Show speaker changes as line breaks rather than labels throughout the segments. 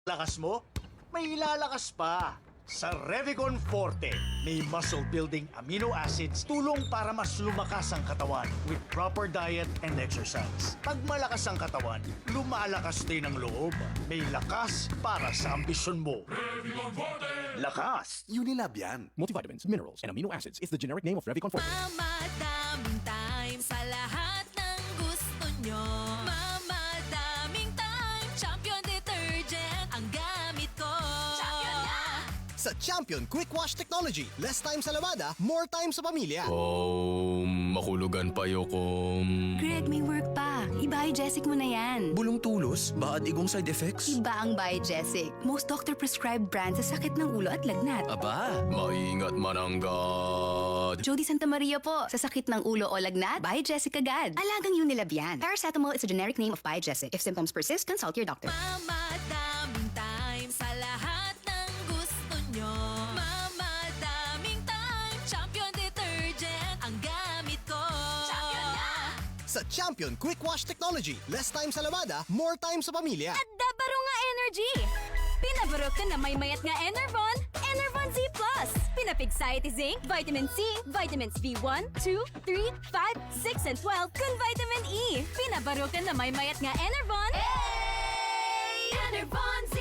Lakas mo? May ilalakas pa. Sa Revicon Forte, may muscle-building amino acids tulong para mas lumakas ang katawan with proper diet and exercise. Pag malakas ang katawan, lumalakas din ang loob. May lakas para sa ambisyon mo.
Revicon Forte!
Lakas!
Unilab yan.
Multivitamins, minerals, and amino acids is the generic name of Revicon Forte.
Mamadaming time sa lahat ng gusto nyo. Mamadaming time, Champion Detergent ang gamit ko. Champion na!
Sa Champion Quick Wash Technology, less time sa lavada, more time sa pamilya.
Makulugan pa yokom.
Greg, may work pa. I-Biogesic mo na yan.
Bulong tulos? Baad igong side effects?
Iba ang Biogesic. Most doctor-prescribed brand sa sakit ng ulo at lagnat.
Aba, maingat mananggad.
Jody Santa Maria po. Sa sakit ng ulo o lagnat, Biogesic agad. Alagang Unilab yan. Paracetamol is a generic name of Biogesic. If symptoms persist, consult your doctor.
Mamadaming time sa lahat ng gusto nyo. Mamadaming time, Champion Detergent ang gamit ko. Champion na!
Sa Champion Quick Wash Technology, less time sa lavada, more time sa pamilya.
At dabaro nga energy! Pinabaro ka na may mayat nga Enervon, Enervon Z+. Pinapig-Sciety Zinc, Vitamin C, Vitamins B1, 2, 3, 5, 6, and 12, kun Vitamin E. Pinabaro ka na may mayat nga Enervon. Hey! Enervon Z+.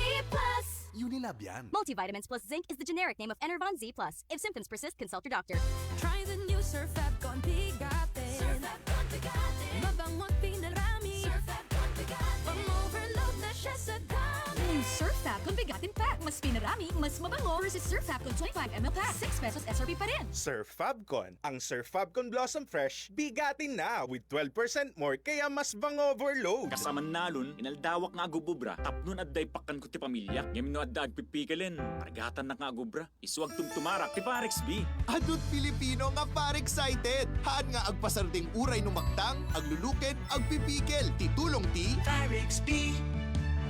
Unilab yan.
Multivitamins plus zinc is the generic name of Enervon Z+. If symptoms persist, consult your doctor.
Try the new Surf Fab Bigatin.
Surf Fab Bigatin.
Mabango't pinarami.
Surf Fab Bigatin.
Pang-overload na siya sa dami.
Surf Fab Bigatin Pack. Mas pinarami, mas mabango versus Surf Fab 25ml pack. 6 pesos SRP pa rin.
Surf Fabcon. Ang Surf Fabcon Blossom Fresh, bigatin na with 12% more kaya mas bang overload.
Kasaman nalon, inaldawak nga agububra, tapnon at daypakan ko ti pamilya, ngayon no at agpipikalin, paragatan na nga agubra, iswag tumarak ti Parex B.
Adut Pilipino nga par excited. Haan nga agpasarding uray no magtang, aglulukid, agpipikil, titulong ti
Parex B,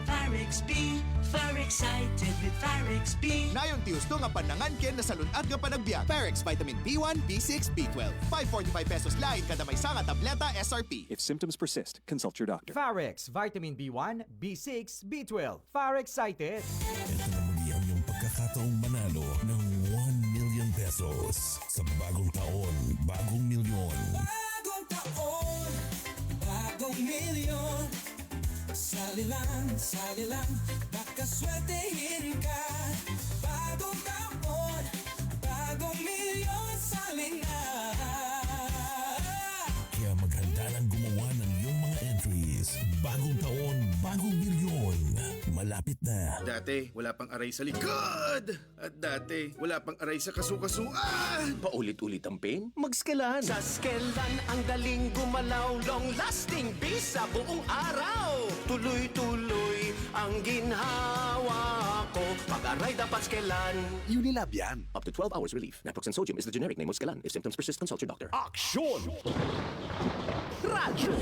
Parex B, far excited with Parex B.
Nayon ti gusto nga panangan ken nasalunat nga panagbiag. Parex Vitamin B1, B6, B12. 545 pesos lain kada may sanga tableta SRP.
If symptoms persist, consult your doctor.
Farex Vitamin B1, B6, B12. Far excited!
Ito na muli ang iyong pagkakataong manalo ng 1 million pesos. Sa bagong taon, bagong milyon.
Bagong taon, bagong milyon. Sali lang, baka swertehin ka. Bagong taon, bagong milyon, sali na.
Kaya maghanda ng gumawa ng iyong mga entries. Bagong taon, bagong milyon. Malapit na.
Dati, wala pang aray sa likod. At dati, wala pang aray sa kasukasuan.
Paulit-ulit ang pain? Mag-Skelan.
Sa Skelan, ang galing gumalaw, long-lasting bisa buong araw. Tuloy-tuloy ang ginhawa ko. Pag-aray dapat Skelan. Unilab yan.
Up to 12 hours relief. Naproxen sodium is the generic name of Skelan. If symptoms persist, consult your doctor.
Aksyon! Radyo!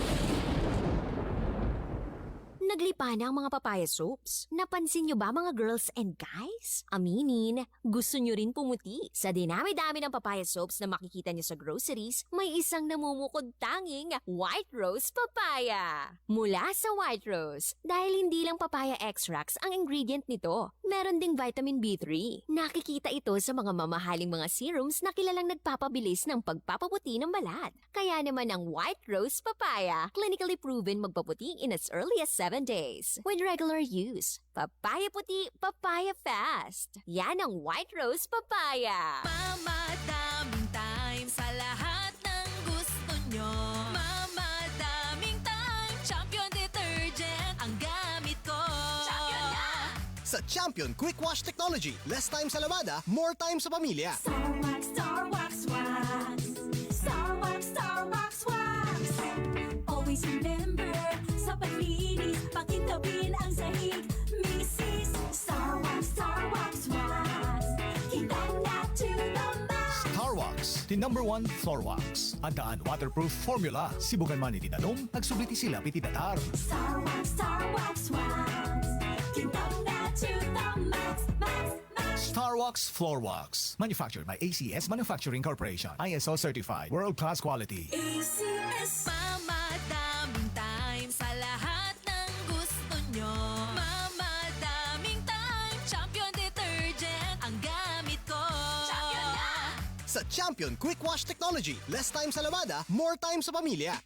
Naglipa na ang mga papaya soaps. Napansin nyo ba mga girls and guys? Aminin, gusto nyo rin pumuti. Sa dinami-dami ng papaya soaps na makikita nyo sa groceries, may isang namumukod tanging White Rose Papaya. Mula sa White Rose, dahil hindi lang papaya extracts ang ingredient nito, meron ding vitamin B3. Nakikita ito sa mga mamahaling mga serums na kilalang nagpapabilis ng pagpapaputi ng balat. Kaya naman ang White Rose Papaya, clinically proven magpaputi in as early as 7 days. With regular use, papaya puti, papaya fast. Yan ang White Rose Papaya. Mamadaming time sa lahat ng gusto nyo. Mamadaming time, Champion Detergent ang gamit ko. Champion na!
Sa Champion Quick Wash Technology, less time sa lavada, more time sa pamilya.
Star Wax, Wax. Star Wax, Wax. Always remember, sa paglinis, pakintabin ang sahig. Mrs. Star Wax. Kitang na to the max.
Star Wax, the #1 floor wax. Adaan waterproof formula. Sibukan man itinanong, nagsubliti sila pitinatar.
Star Wax. Kitang na to the max.
Star Wax Floor Wax. Manufactured by ACS Manufacturing Corporation. ISO certified. World-class quality.
ACS.
Mamadaming time sa lahat ng gusto nyo. Mamadaming time.
sa Champion Quick Wash Technology. Less time sa lamada, more time sa pamilya.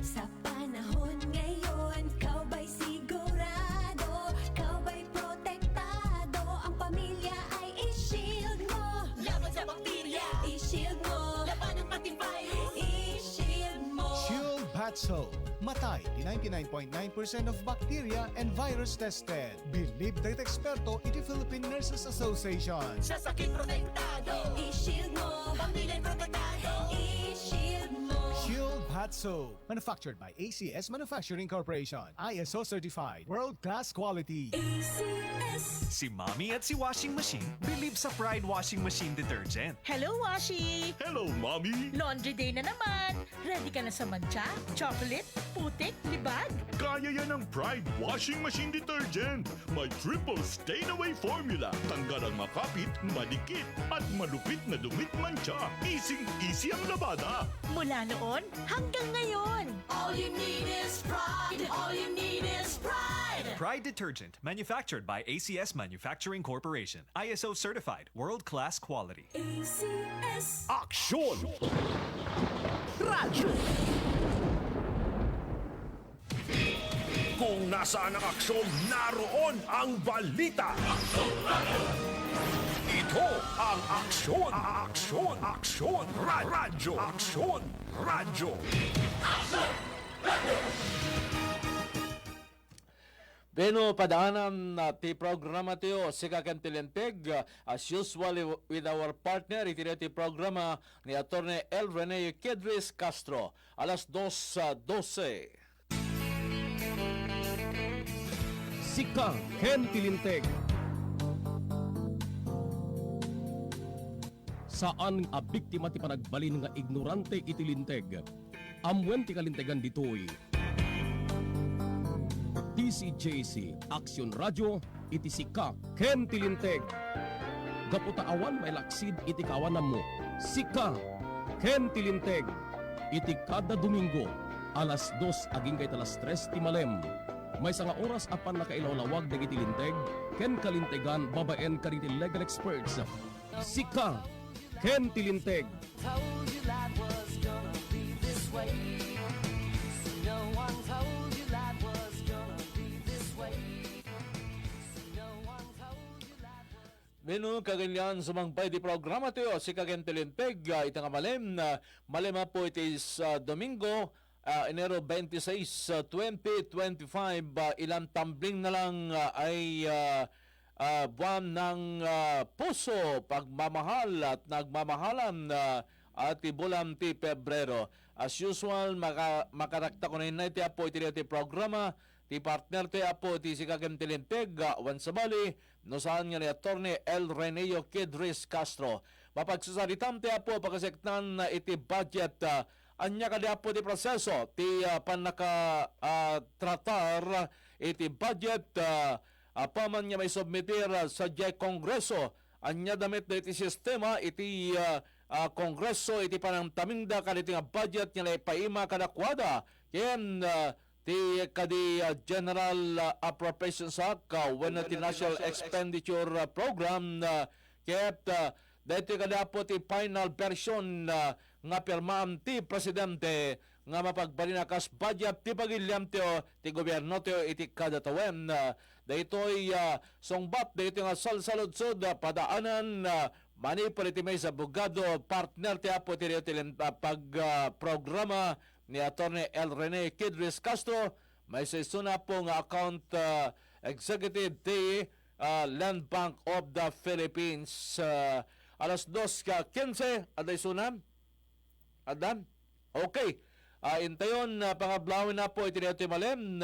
Sa panahon ngayon, kau ba'y sigurado? Kau ba'y protektado? Ang pamilya ay i-shield mo. Laban sa bakterya, i-shield mo. Laban ng pati virus, i-shield mo.
Shield Bat Soap. Matay di 99.9% of bacteria and virus tested. Believe that eksperto iti Philippine Nurses Association.
Sa sakit protektado, i-shield mo. Pamilya'y protektado, i-shield mo.
Shield Bat Soap. Manufactured by ACS Manufacturing Corporation. ISO certified. World-class quality.
ACS.
Si Mommy at si Washing Machine believe sa Pride Washing Machine Detergent.
Hello, Washi!
Hello, Mommy!
Laundry day na naman! Ready ka na sa mancha, chocolate, putik, libag?
Kaya yan ng Pride Washing Machine Detergent. May triple stain-away formula. Tanggal ang makapit, madikit, at malupit na dumit mancha. Easy ang labada.
Mula noon hanggang ngayon.
All you need is pride. All you need is pride.
Pride Detergent, manufactured by ACS Manufacturing Corporation. ISO certified, world-class quality.
ACS.
Aksyon!
Radyo! Kung nasaan ang aksyon, naroon ang balita. Ito ang aksyon. Aksyon. Radyo. Aksyon. Radyo.
Beno padaanan ti programa tiyo si Kakantilenteg as usual with our partner iti programa ni Attorney L. Rene Kedris Castro alas 2:12.
Sika Ken Tilinteg. Saan a biktima ti panagbalin nga ignorante itilinteg? Amwen ti kalintegan ditoy. TCJC Action Radio iti Sika Ken Tilinteg. Gaputa awan may laksid iti kawanam mo. Sika Ken Tilinteg. Iti kada Domingo alas 2 aging kay talas 3 ti malem. May sanga oras apan nakailawlawag dagiti linteg ken kalintegan babaen kariti legal experts. Sika Ken Tilinteg.
Told you life was gonna be this way. No one told you life was gonna be this way. No one told you life was...
Menu kaganyan sumagbay di programa tiyo si Ken Tilinteg itang malem na malema po itis Domingo Enero 26, 2025, ilang tumbling na lang ay buwan ng puso, pagmamahal at nagmamahalan at bulan ti Pebrero. As usual, makarakta ko na iti apo iti programa, ti partner ti apo iti si Ken Tilinteg, Wansabali, no saan nga ni Attorney L. Reneo Kedris Castro. Mapagsasaritam ti apo pagkasektan iti budget anya kada po di proseso ti panaka tratar iti budget paman niya may submitir sa Kongreso anya damit na iti sistema iti Kongreso iti panangtaminda kada iti budget niya na ipaima kadakwada ken ti kadi General Appropriations Act when ti National Expenditure Program ket dahito kada po ti final version nga pirmaam ti presidente nga mapagbalinakas budget ti pagilyam ti gobyerno ti iti kadatawen. Dahito'y songbat dahito nga salsaludsod padaanan manipol iti may sa bugado partner ti apo ti pagprograma ni Attorney L. Rene Kedris Castro may sesuna po nga account executive ti Land Bank of the Philippines. Alas 2:15 aday sunam. Adam? Okay. Intayon, pangablawin na po iti malem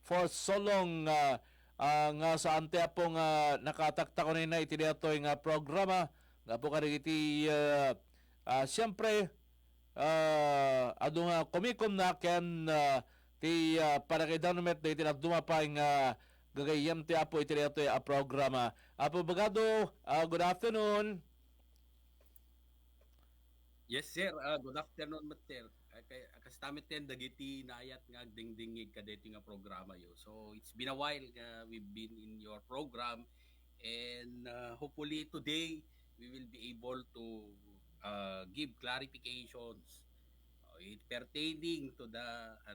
for so long nga sa ante po nga nakatakta ko na iti nga programa nga po karigi iti siyempre ado nga kumikom na ken ti parakidanumet na iti nagdumapay nga gagayam ti apo iti programa. Apo Bagado, good afternoon.
Yes, sir. Good afternoon, Mater. Kastamit ten dagiti naayat nga agdingdingig kadeti nga programa yo. So it's been a while we've been in your program and hopefully today we will be able to give clarifications pertaining to the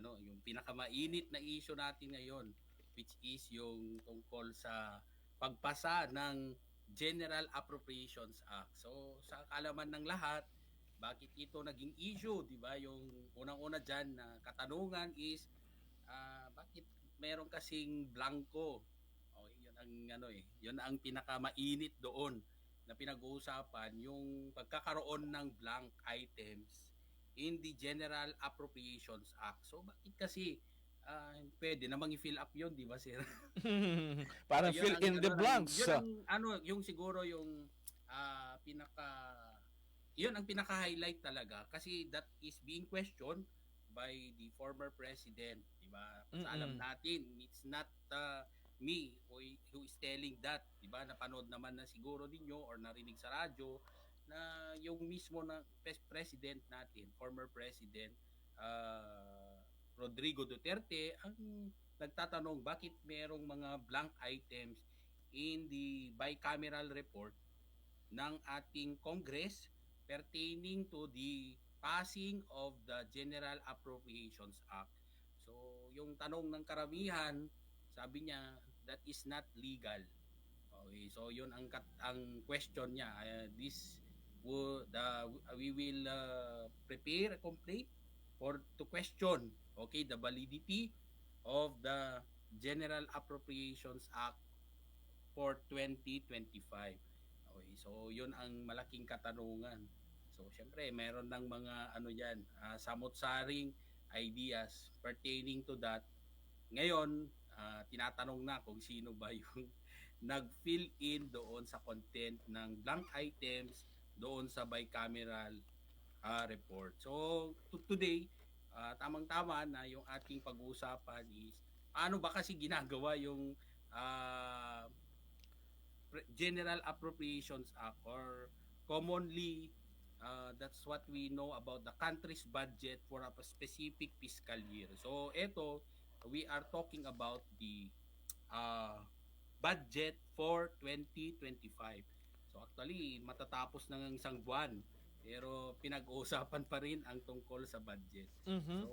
yung pinakamainit na issue natin ngayon, which is yung tungkol sa pagpasa ng General Appropriations Act. So sa kaalaman ng lahat, bakit ito naging issue, di ba? Yung unang-una diyan na katanungan is bakit meron kasing blanco? Yun ang yun ang pinakamainit doon na pinag-uusapan, yung pagkakaroon ng blank items in the General Appropriations Act. So bakit kasi pwede namang i-fill up yun, di ba, sir?
Parang fill in the blanks.
Yun ang, yung siguro yung yun ang pinaka-highlight talaga kasi that is being questioned by the former president, di ba? Alam natin, it's not me who is telling that, di ba? Napanood naman na siguro ninyo or narinig sa radyo na yung mismo na president natin, former president Rodrigo Duterte ang nagtatanong bakit merong mga blank items in the bicameral report ng ating Congress pertaining to the passing of the General Appropriations Act. So, yung tanong ng karamihan, sabi niya, that is not legal. Okay, so yun ang question niya. We will prepare a complaint to question the validity of the General Appropriations Act for 2025. Okay, so yun ang malaking katanungan. So syempre meron ng mga samot-saring ideas pertaining to that. Ngayon, tinatanong na kung sino ba yung nag-fill in doon sa content ng blank items doon sa bicameral report. So today, tamang-tama na yung ating pag-uusapan is ano ba kasi ginagawa yung General Appropriations Act, or commonly that's what we know about the country's budget for a specific fiscal year. So ito, we are talking about the budget for 2025. So actually, matatapos na ng isang buwan, pero pinag-uusapan pa rin ang tungkol sa budget. So,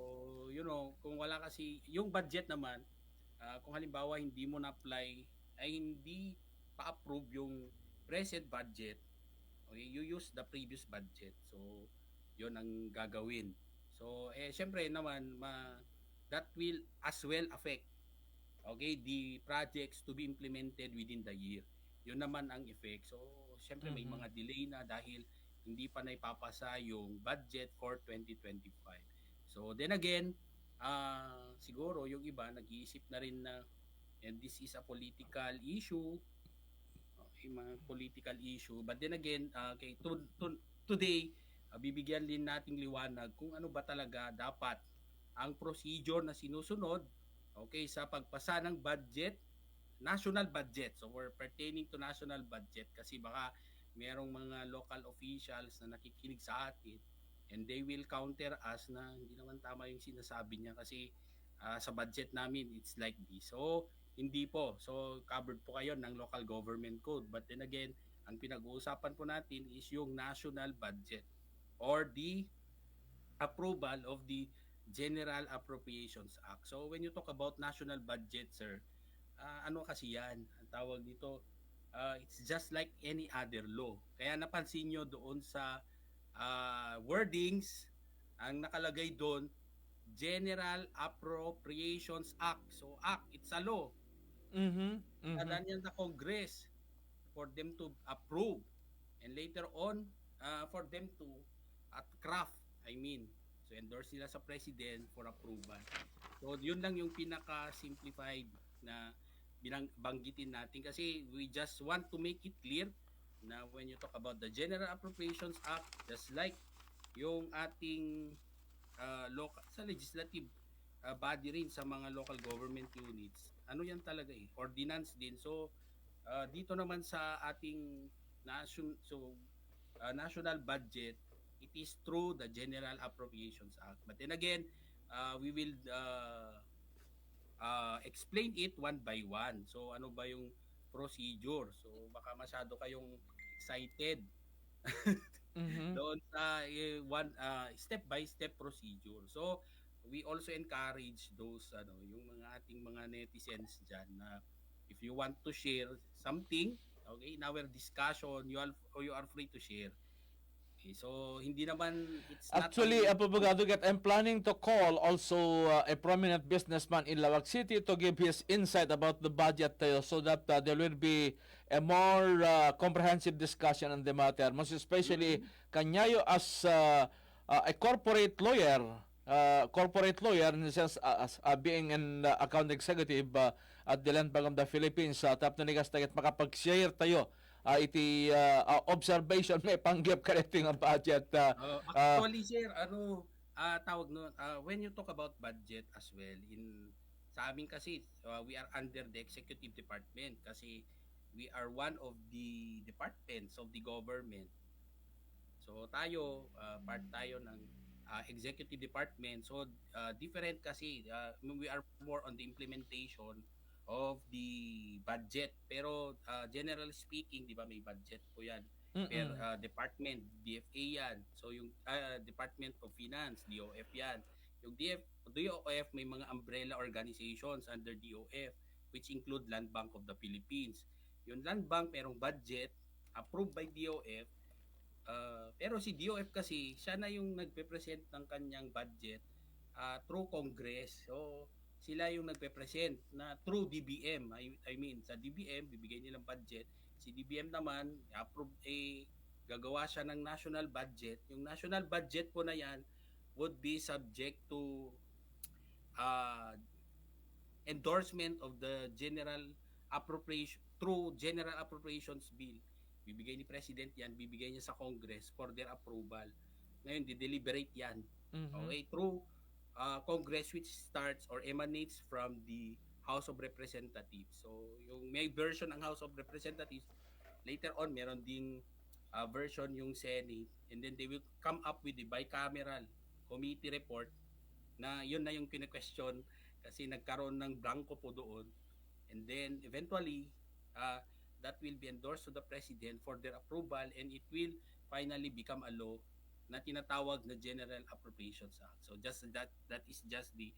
kung wala kasi, yung budget naman, kung halimbawa hindi mo na-apply, ay hindi pa-approve yung present budget, okay, you use the previous budget. So, yun ang gagawin. So, syempre naman, that will as well affect the projects to be implemented within the year. Yun naman ang effect. So, syempre may mga delay na dahil hindi pa naipapasa yung budget for 2025. So, then again, siguro yung iba nag-iisip na rin na and this is a political issue, but then again, today, bibigyan din nating liwanag kung ano ba talaga dapat ang procedure na sinusunod sa pagpasa ng budget, national budget. So we're pertaining to national budget kasi baka merong mga local officials na nakikinig sa atin and they will counter us na hindi naman tama yung sinasabi niya kasi sa budget namin it's like this. So hindi po. So covered po kayo ng local government code. But then again, ang pinag-uusapan po natin is yung national budget or the approval of the General Appropriations Act. So when you talk about national budget, sir, ano kasi yan? Ang tawag dito, it's just like any other law. Kaya napansin nyo doon sa wordings, ang nakalagay doon, General Appropriations Act. So Act, it's a law. Tadan yan sa Congress for them to approve and later on for them to craft, so endorse nila sa President for approval. So yun lang yung pinaka-simplified na banggitin natin kasi we just want to make it clear na when you talk about the General Appropriations Act, just like yung ating local sa legislative body rin sa mga local government units, ano yan talaga ordinance din. So dito naman sa ating national budget, it is through the General Appropriations Act. But then again, we will explain it one by one. So ano ba yung procedure? So baka masyado kayong excited doon sa step by step procedure. So we also encourage those yung mga ating mga netizens diyan na if you want to share something, okay, in our discussion, you are free to share. Okay, so hindi naman it's
Actually,
not
Abogado Gat, I'm planning to call also a prominent businessman in Lawag City to give his insight about the budget so that there will be a more comprehensive discussion on the matter. Most especially, Kanyayo as a corporate lawyer in the sense as being an account executive at the Land Bank of the Philippines, tap na nigas tayo makapag-share tayo iti observation may panggap karating ang budget.
Actually, sir, tawag no, when you talk about budget as well, sa amin kasi, we are under the executive department kasi we are one of the departments of the government. So tayo, part tayo ng executive department. So different kasi, we are more on the implementation of the budget. Pero generally speaking, di ba may budget po yan per department, DFA yan. So yung Department of Finance, DOF yan. Yung DOF may mga umbrella organizations under DOF which include Land Bank of the Philippines. Yung Land Bank merong budget approved by DOF, pero si DOF kasi siya na yung nagpe-present ng kanyang budget through Congress. So sila yung nagpe-present na through DBM. I mean, sa DBM, bibigay nilang budget. Si DBM naman, approve, gagawa siya ng national budget. Yung national budget po na yan would be subject to endorsement of the general appropriation through General Appropriations Bill. Bibigay ni President yan, bibigay niya sa Congress for their approval. Ngayon, di-deliberate yan. Okay, through Congress which starts or emanates from the House of Representatives. So, yung may version ng House of Representatives, later on, meron ding version yung Senate, and then they will come up with the bicameral committee report na yun na yung kine-question kasi nagkaroon ng blanco po doon. And then, eventually, that will be endorsed to the President for their approval, and it will finally become a law na tinatawag na General Appropriations Act. So just that is just the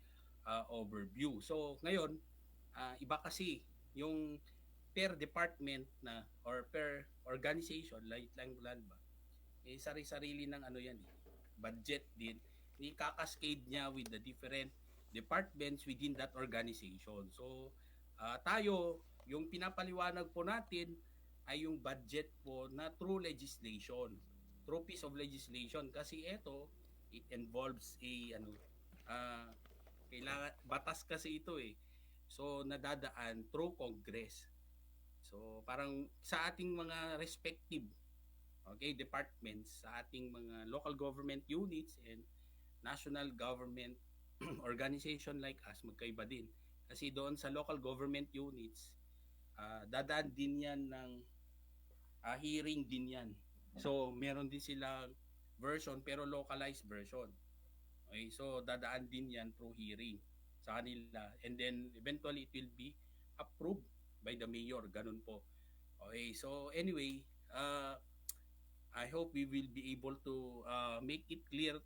overview. So ngayon, iba kasi yung per department na or per organization like Land Bank, sari-sarili ng yan budget din, i-cascade niya with the different departments within that organization. So tayo, yung pinapaliwanag po natin ay yung budget po na through legislation, through piece of legislation, kasi it involves kailangan batas kasi ito so nadadaan through Congress. So parang sa ating mga respective departments, sa ating mga local government units and national government organization like us, magkaiba din kasi doon sa local government units dadaan din yan ng hearing din yan. So, meron din silang version pero localized version. Okay, so dadaan din yan through hearing sa kanila. And then, eventually, it will be approved by the mayor. Ganun po. Okay, so anyway, I hope we will be able to make it clear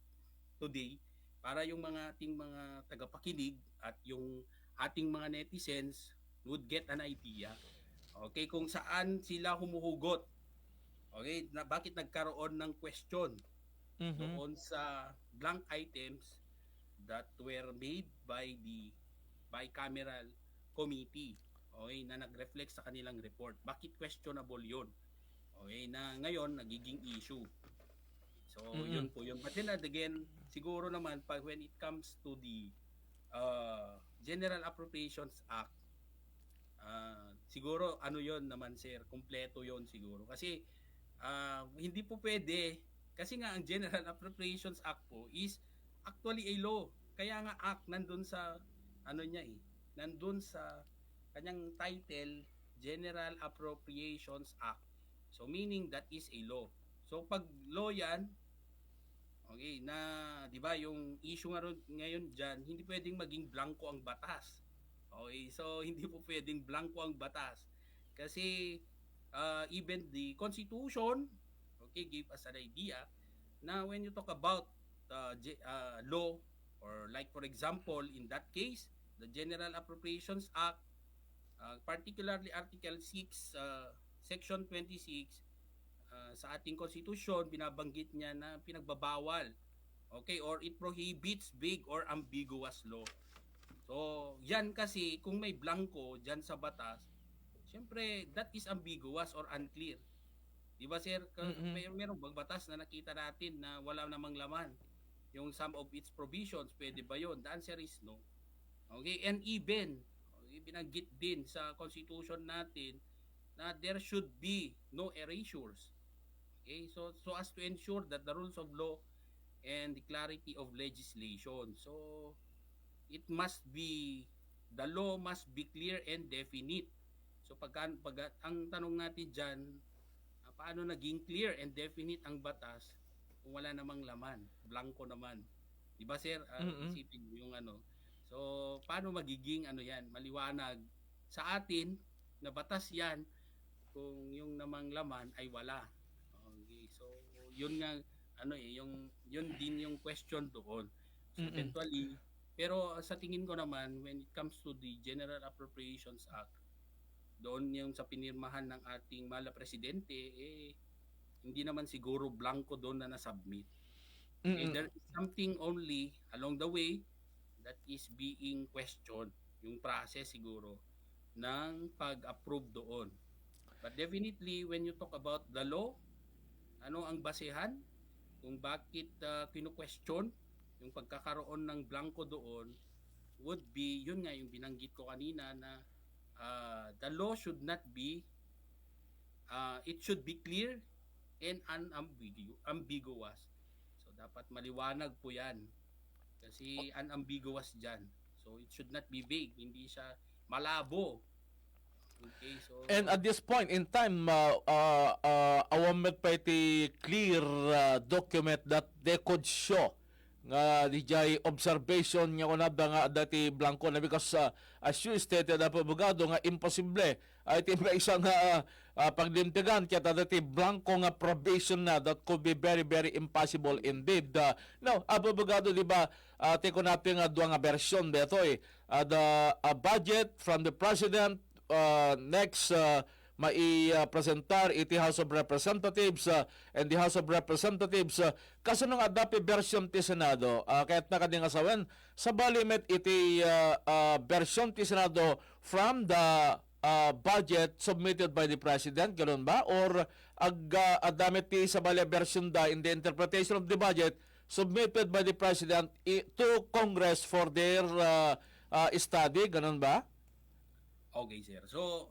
today para yung mga ating mga tagapakinig at yung ating mga netizens would get an idea. Okay, kung saan sila humuhugot. Okay, na bakit nagkaroon ng question doon sa blank items that were made by the bicameral committee. Okay, na nag-reflect sa kanilang report. Bakit questionable 'yon? Okay, na ngayon nagiging issue. So, yun po yun. But then again, siguro naman pag when it comes to the General Appropriations Act, siguro yon naman sir, kumpleto yon siguro. Kasi hindi po pwede kasi nga ang General Appropriations Act po is actually a law. Kaya nga act nandun sa nandun sa kanyang title, General Appropriations Act. So meaning that is a law. So pag law yan, okay, na 'di ba yung issue ngayon diyan, hindi pwedeng maging blanco ang batas. Okay, so hindi po pwedeng blanco ang batas. Kasi even the Constitution, okay, give us an idea na when you talk about law, or like for example, in that case, the General Appropriations Act, particularly Article 6, Section 26, sa ating Constitution, binabanggit niya na pinagbabawal, okay, or it prohibits vague or ambiguous law. So, yan kasi, kung may blanco dyan sa batas, syempre, that is ambiguous or unclear. Di ba, sir? Merong bang batas na nakita natin na wala namang laman? Yung some of its provisions, pwede ba yun? The answer is no. Okay, and even, binanggit din sa Constitution natin na there should be no erasures. Okay, so as to ensure that the rules of law and the clarity of legislation. So it must be, the law must be clear and definite. So pag ang tanong natin diyan, paano naging clear and definite ang batas kung wala namang laman, blanco naman. 'Di ba, sir? Isipin mo yung ano. So paano magiging yan, maliwanag sa atin na batas 'yan kung yung namang laman ay wala. Okay, so yun nga yun din yung question doon. So eventually, pero sa tingin ko naman, when it comes to the General Appropriations Act, doon yung sa pinirmahan ng ating mahal na presidente, hindi naman siguro blanco doon na nasubmit. Okay, there is something only along the way that is being questioned, yung process siguro ng pag-approve doon. But definitely, when you talk about the law, ano ang basehan kung bakit kinu-question yung pagkakaroon ng blanco doon, would be, yun nga yung binanggit ko kanina na the law should not be, it should be clear and unambiguous. So dapat maliwanag po yan kasi unambiguous dyan. So it should not be vague, hindi siya malabo. Okay, so
And at this point in time, awamet pa iti clear document that they could show nga dijay observation nga kunada nga dati blanco na because as you stated na abogado nga imposible ay may isang pagdintigan kaya dati blanco nga probation na that could be very very impossible indeed. Now, abogado di ba teko natin nga duwa nga version dito the budget from the president next mai-presentar iti House of Representatives and the House of Representatives kaso nung adapi version ti Senado kahit nakadingasawan sa balimet iti version ti Senado from the budget submitted by the President, ganoon ba? Or adamit ti sa bali version da in the interpretation of the budget submitted by the President to Congress for their study, ganoon ba?
Okay, sir. So,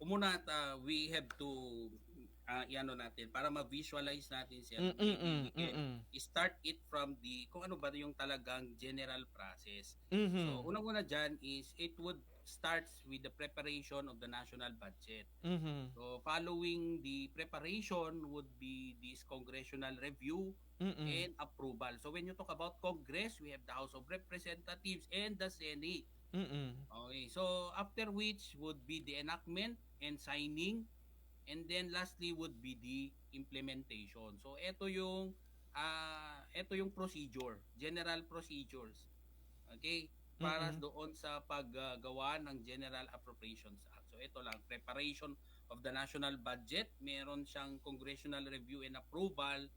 umuna we have to iano natin para ma-visualize natin, sir. Start it from the kung ano ba yung talagang general process. So, unang-una dyan is it would starts with the preparation of the national budget. So, following the preparation would be this congressional review and approval. So, when you talk about Congress, we have the House of Representatives and the Senate. Okay, so after which would be the enactment and signing, and then lastly would be the implementation. So ito yung procedure, general procedures. Okay? Para doon sa paggawa ng General Appropriations Act. So ito lang, preparation of the national budget, meron siyang congressional review and approval,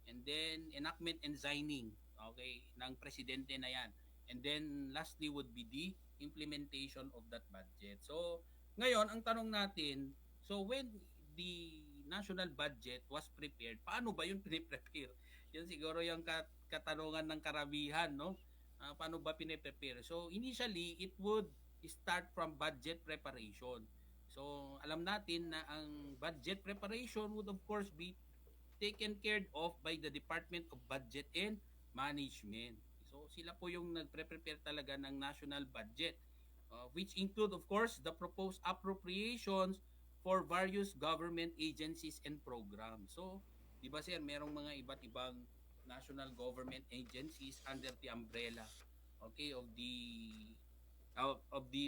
and then enactment and signing, okay, ng presidente na yan. And then lastly would be the implementation of that budget. So ngayon ang tanong natin, so when the national budget was prepared, paano ba yun piniprepare? Yan siguro yung katanungan ng karamihan, no? Paano ba piniprepare? So initially it would start from budget preparation. So alam natin na ang budget preparation would of course be taken care of by the Department of Budget and Management. So sila po yung nagpre-prepare talaga ng national budget, which include of course the proposed appropriations for various government agencies and programs. So, di ba sir, merong mga iba't ibang national government agencies under the umbrella, okay, of the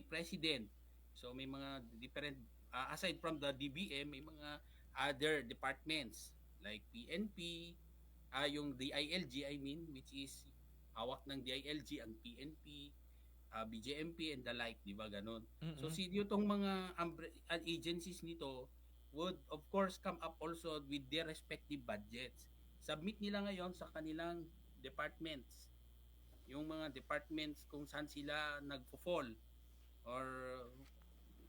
president. So may mga different aside from the DBM, may mga other departments like PNP, yung DILG, which is hawak ng DILG, ang PNP, BJMP and the like, di ba ganon? So itong mga agencies nito would of course come up also with their respective budgets. Submit nila ngayon sa kanilang departments. Yung mga departments kung saan sila nagfo-fall or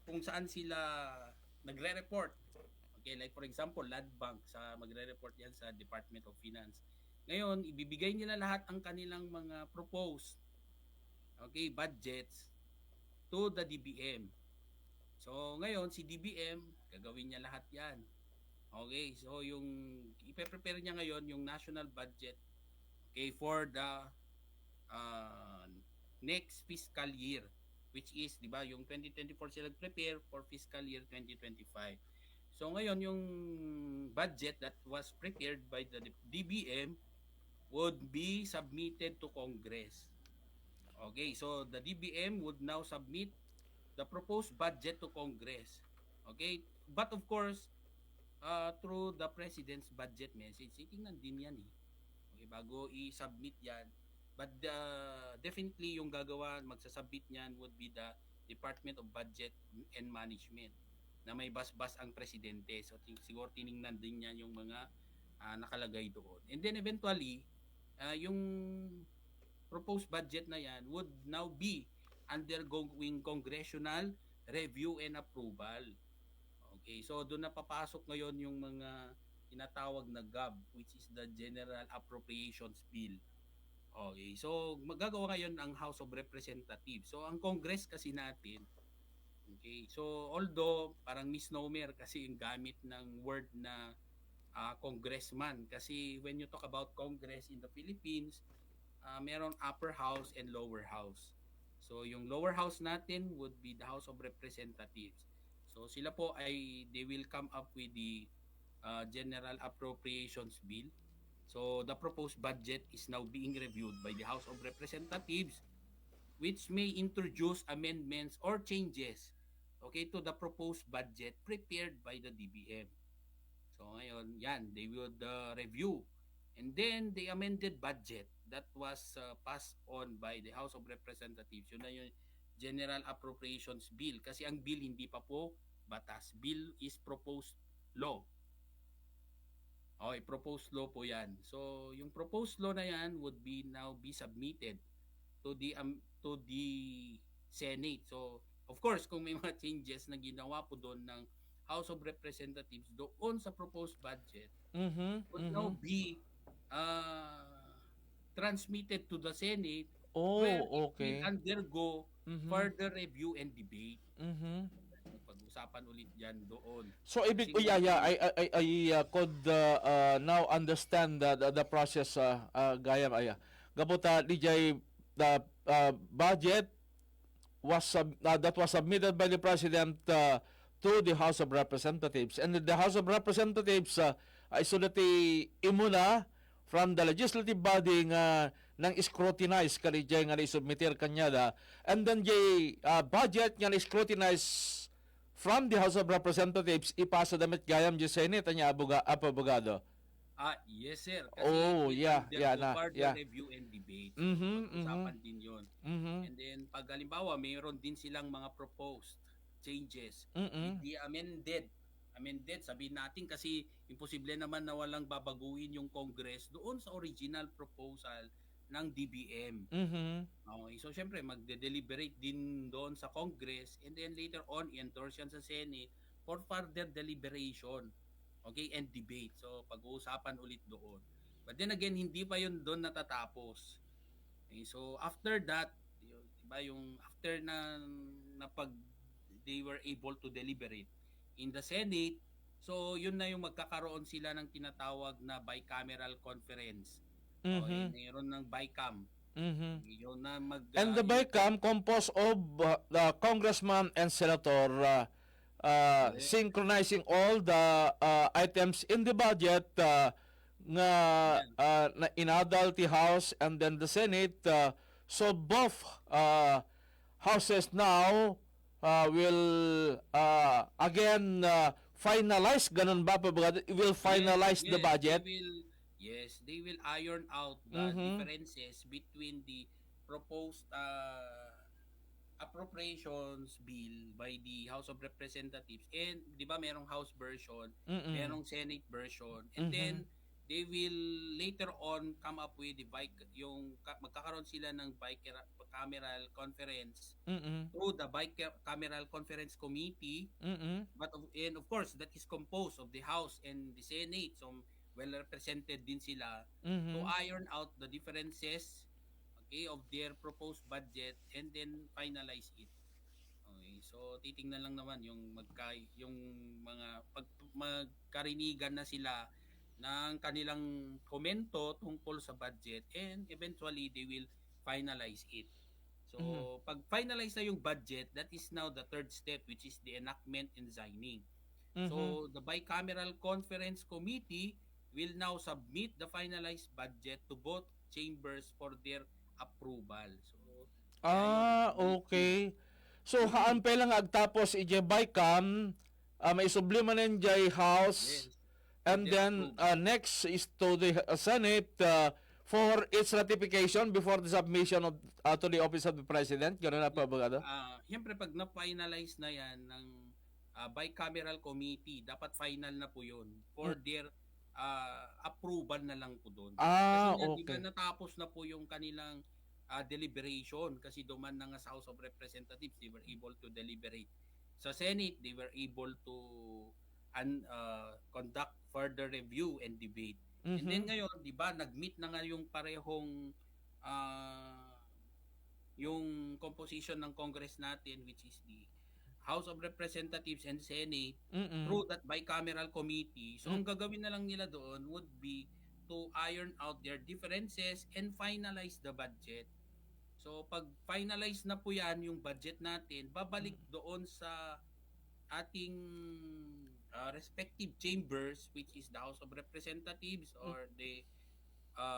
kung saan sila nagre-report. Okay, like for example, Land Bank magre-report yan sa Department of Finance. Ngayon, ibibigay nila lahat ang kanilang mga proposed budgets to the DBM. So ngayon si DBM gagawin niya lahat 'yan. Okay, so yung ipe-prepare niya ngayon yung national budget for the next fiscal year, which is 'di ba yung 2024 sila prepare for fiscal year 2025. So ngayon yung budget that was prepared by the DBM would be submitted to Congress. Okay, so the DBM would now submit the proposed budget to Congress. Okay, but of course, through the President's budget message, tingnan din yan Okay, bago i-submit yan. But definitely yung magsasubmit niyan would be the Department of Budget and Management na may basbas ang presidente. So siguro tiningnan din niyan yung mga nakalagay doon. And then eventually, yung proposed budget na yan would now be undergoing congressional review and approval. Okay, so doon na papasok ngayon yung mga tinatawag na GAB, which is the General Appropriations Bill. Okay, so magagawa ngayon ang House of Representatives. So ang Congress kasi natin, okay, so although parang misnomer kasi yung gamit ng word na congressman, kasi when you talk about Congress in the Philippines, meron upper house and lower house. So yung lower house natin would be the House of Representatives. So sila po they will come up with the General Appropriations Bill. So the proposed budget is now being reviewed by the House of Representatives, which may introduce amendments or changes to the proposed budget prepared by the DBM. So ngayon, they would review. And then the amended budget that was passed on by the House of Representatives, yun na yung General Appropriations Bill. Kasi ang bill hindi pa po batas. Bill is proposed law. Okay, proposed law po yan. So yung proposed law na yan would now be submitted to the Senate. So of course, kung may mga changes na ginawa po doon ng House of Representatives doon sa proposed budget, would now be transmitted to the Senate, where it will undergo further review and debate. Pag-usapan ulit yan doon.
So ibig I could now understand the process gayam gabuta DJ the budget that was submitted by the President to the House of Representatives, and the House of Representatives isulati imuna from the legislative body nga nang scrutinize kani jay nga isubmitir kanya da, and then jay budget nga scrutinize from the House of Representatives ipasa damit gayam jay Senate anya abogado.
Yes sir. Kasi review and debate. Usapan din yun. And then pag halimbawa mayroon din silang mga proposed changes, hindi amended, sabihin natin kasi imposible naman na walang babaguhin yung Congress doon sa original proposal ng DBM. Okay, so syempre magde-deliberate din doon sa Congress, and then later on i-endorse yan sa Senate for further deliberation, and debate. So pag-uusapan ulit doon. But then again, hindi pa yun doon natatapos. Okay, so after that, after na pag they were able to deliberate in the Senate, so yun na yung magkakaroon sila ng tinatawag na bicameral conference. Mayroon ng BICAM. Yun na
and the BICAM composed of the congressman and senator synchronizing all the items in the budget na inadal the House and then the Senate. So both houses now will again finalize, ganun ba, Abogado? Will finalize the budget?
They will iron out the differences between the proposed appropriations bill by the House of Representatives, and di ba merong House version, merong Senate version, and then they will later on come up with magkakaroon sila ng bicameral conference through the bicameral conference committee, and of course that is composed of the House and the Senate, so well represented din sila to iron out the differences of their proposed budget and then finalize it. Okay, so titingnan lang naman yung mga magkarinigan na sila ng kanilang komento tungkol sa budget, and eventually they will finalize it. So pag finalize na yung budget, that is now the third step, which is the enactment and signing. So the bicameral conference committee will now submit the finalized budget to both chambers for their approval. So
okay. So haampe lang agtapos ije Bicam, may subliman ng House, and then next is to the Senate for its ratification before the submission of to the office of the President. Ganun na pa, Abogado?
Siyempre pag na-finalize na yan ng bicameral committee, dapat final na po yun for their approval na lang po doon. Kasi di ba natapos na po yung kanilang deliberation, kasi duman na nga sa House of Representatives, they were able to deliberate. Sa Senate, they were able to conduct further review and debate. And then ngayon, di ba, nag-meet na nga yung parehong yung composition ng Congress natin, which is the House of Representatives and Senate, through that bicameral committee. So ang gagawin na lang nila doon would be to iron out their differences and finalize the budget. So pag finalize na po yan yung budget natin, babalik doon sa ating respective chambers, which is the House of Representatives or the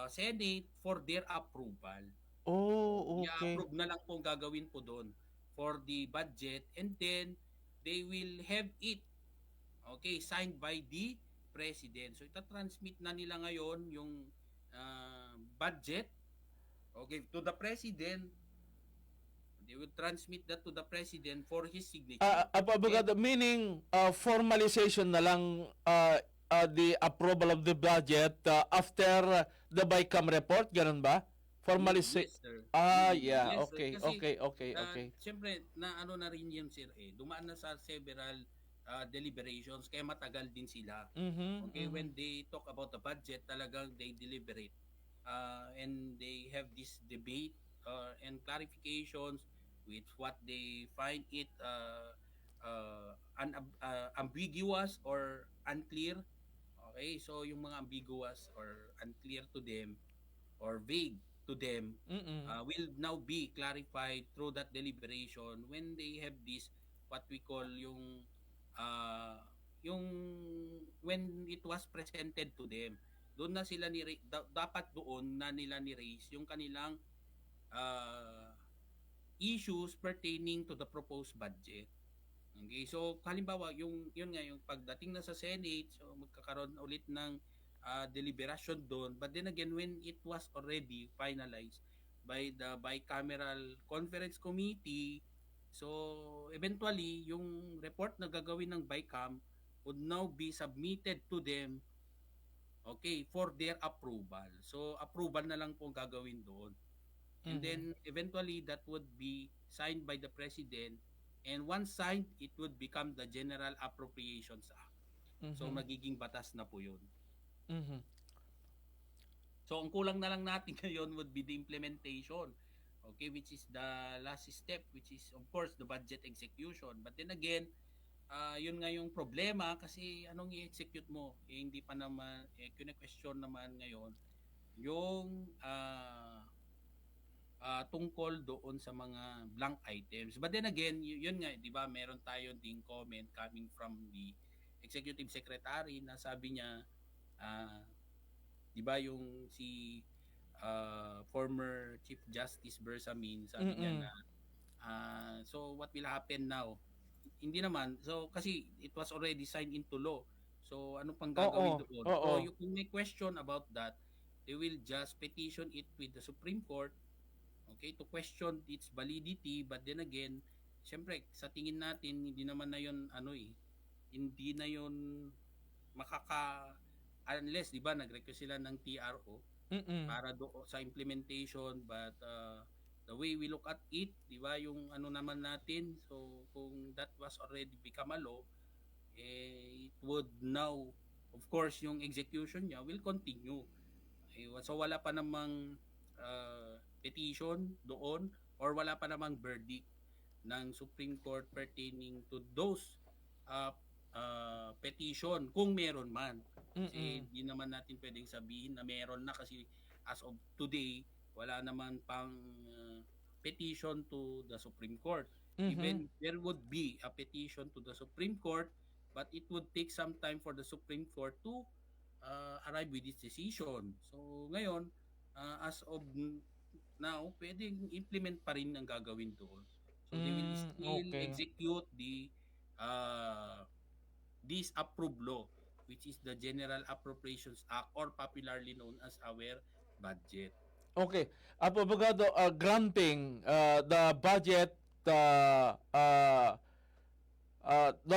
Senate, for their approval.
Okay.
I-approve na lang po ang gagawin po doon for the budget, and then they will have it signed by the President. So ita-transmit na nila ngayon yung budget to the President. They will transmit that to the President for his signature.
Abogado, meaning formalization na lang the approval of the budget after the BICAM report, ganun ba? Formalization.
Yes,
okay.
Siyempre, na na rin yun, sir, dumaan na sa several deliberations, kaya matagal din sila. When they talk about the budget, talagang they deliberate. And they have this debate and clarifications with what they find it ambiguous or unclear. Okay, so yung mga ambiguous or unclear to them or vague to them will now be clarified through that deliberation when they have this what we call yung when it was presented to them. Doon na sila dapat doon na nila ni-raise yung kanilang issues pertaining to the proposed budget. Okay, so halimbawa yun nga yung pagdating na sa Senate, so magkakaroon ulit ng deliberation doon, but then again when it was already finalized by the bicameral conference committee, so eventually yung report na gagawin ng BICAM would now be submitted to them for their approval. So approval na lang po gagawin doon. And then eventually that would be signed by the President, and once signed, it would become the General Appropriations Act. So magiging batas na po yun. So ang kulang na lang natin ngayon would be the implementation, which is the last step, which is of course the budget execution. But then again, yun nga yung problema, kasi anong i-execute mo? Hindi pa naman, question naman ngayon yung tungkol doon sa mga blank items. But then again, yun nga, di ba, meron tayo ding comment coming from the Executive Secretary na sabi niya, di ba yung si former Chief Justice Bersamin, sabi niya na So what will happen now? Hindi naman. So kasi it was already signed into law. So ano pang gagawin doon? So kung may question about that, they will just petition it with the Supreme Court, okay, to question its validity. But then again, syempre sa tingin natin hindi naman na 'yon hindi na 'yon unless 'di ba nag-request sila ng TRO para sa implementation, but the way we look at it, 'di ba, yung ano naman natin, so kung that was already become a law, it would now, of course, yung execution niya will continue. So wala pa namang petition doon or wala pa namang verdict ng Supreme Court pertaining to those petition kung meron man. Kasi hindi naman natin pwedeng sabihin na meron na kasi as of today wala naman pang petition to the Supreme Court. Even there would be a petition to the Supreme Court, but it would take some time for the Supreme Court to arrive with its decision. So ngayon, as of now, pwedeng implement pa rin ang gagawin doon. So they will still execute the this approved law, which is the General Appropriations Act, or popularly known as our budget.
Okay. Abogado, granting the budget that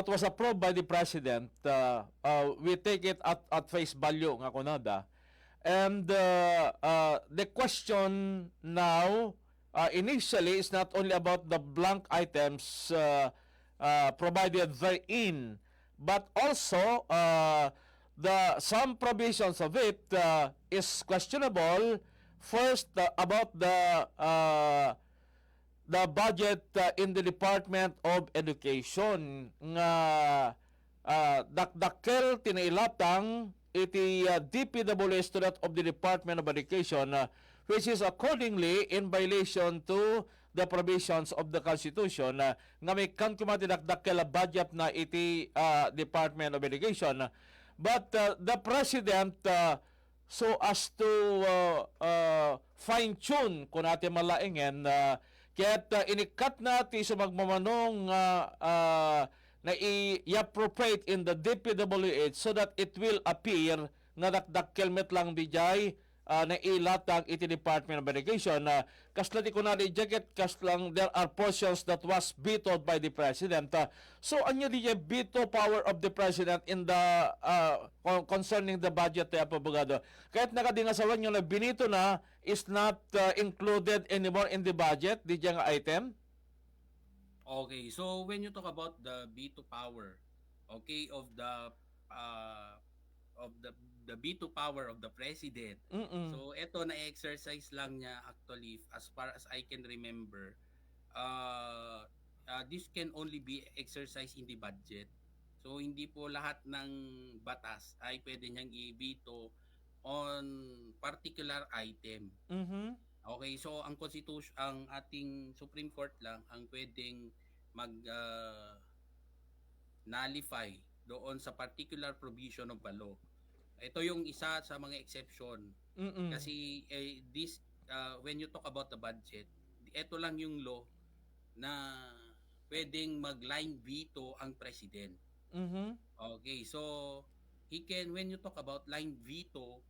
was approved by the President, we take it at face value nga kunada. And the question now initially is not only about the blank items provided therein, but also some provisions of it is questionable. First, about the budget in the Department of Education nga dakdakkel tinailatang iti DPWH student of the Department of Education, which is accordingly in violation to the provisions of the Constitution, nga may kankumati dakdakkel budget na iti Department of Education. But the President, so as to fine-tune kung natin malaingen, kaya't inikat natin sa magmamanong na i-appropriate in the DPWH so that it will appear nga dakdakkelmet lang dijay na ilatag iti Department of Education. Kasla ti kunadi jacket, kaslang there are portions that was vetoed by the President. So anya di veto power of the President in the concerning the budget abogado. Kahit nakadingasawan yung na binito na is not included anymore in the budget, di nga item?
Okay, so when you talk about the veto power, okay, of the veto power of the President. So ito na-exercise lang niya actually, as far as I can remember. This can only be exercised in the budget. So hindi po lahat ng batas ay pwede niyang i-veto on particular item. Okay, so ang Constitution, ang ating Supreme Court lang ang pwedeng nullify doon sa particular provision of the law. Ito yung isa sa mga exception. Kasi this when you talk about the budget, ito lang yung law na pwedeng mag-line veto ang president. Okay, so he can, when you talk about line veto,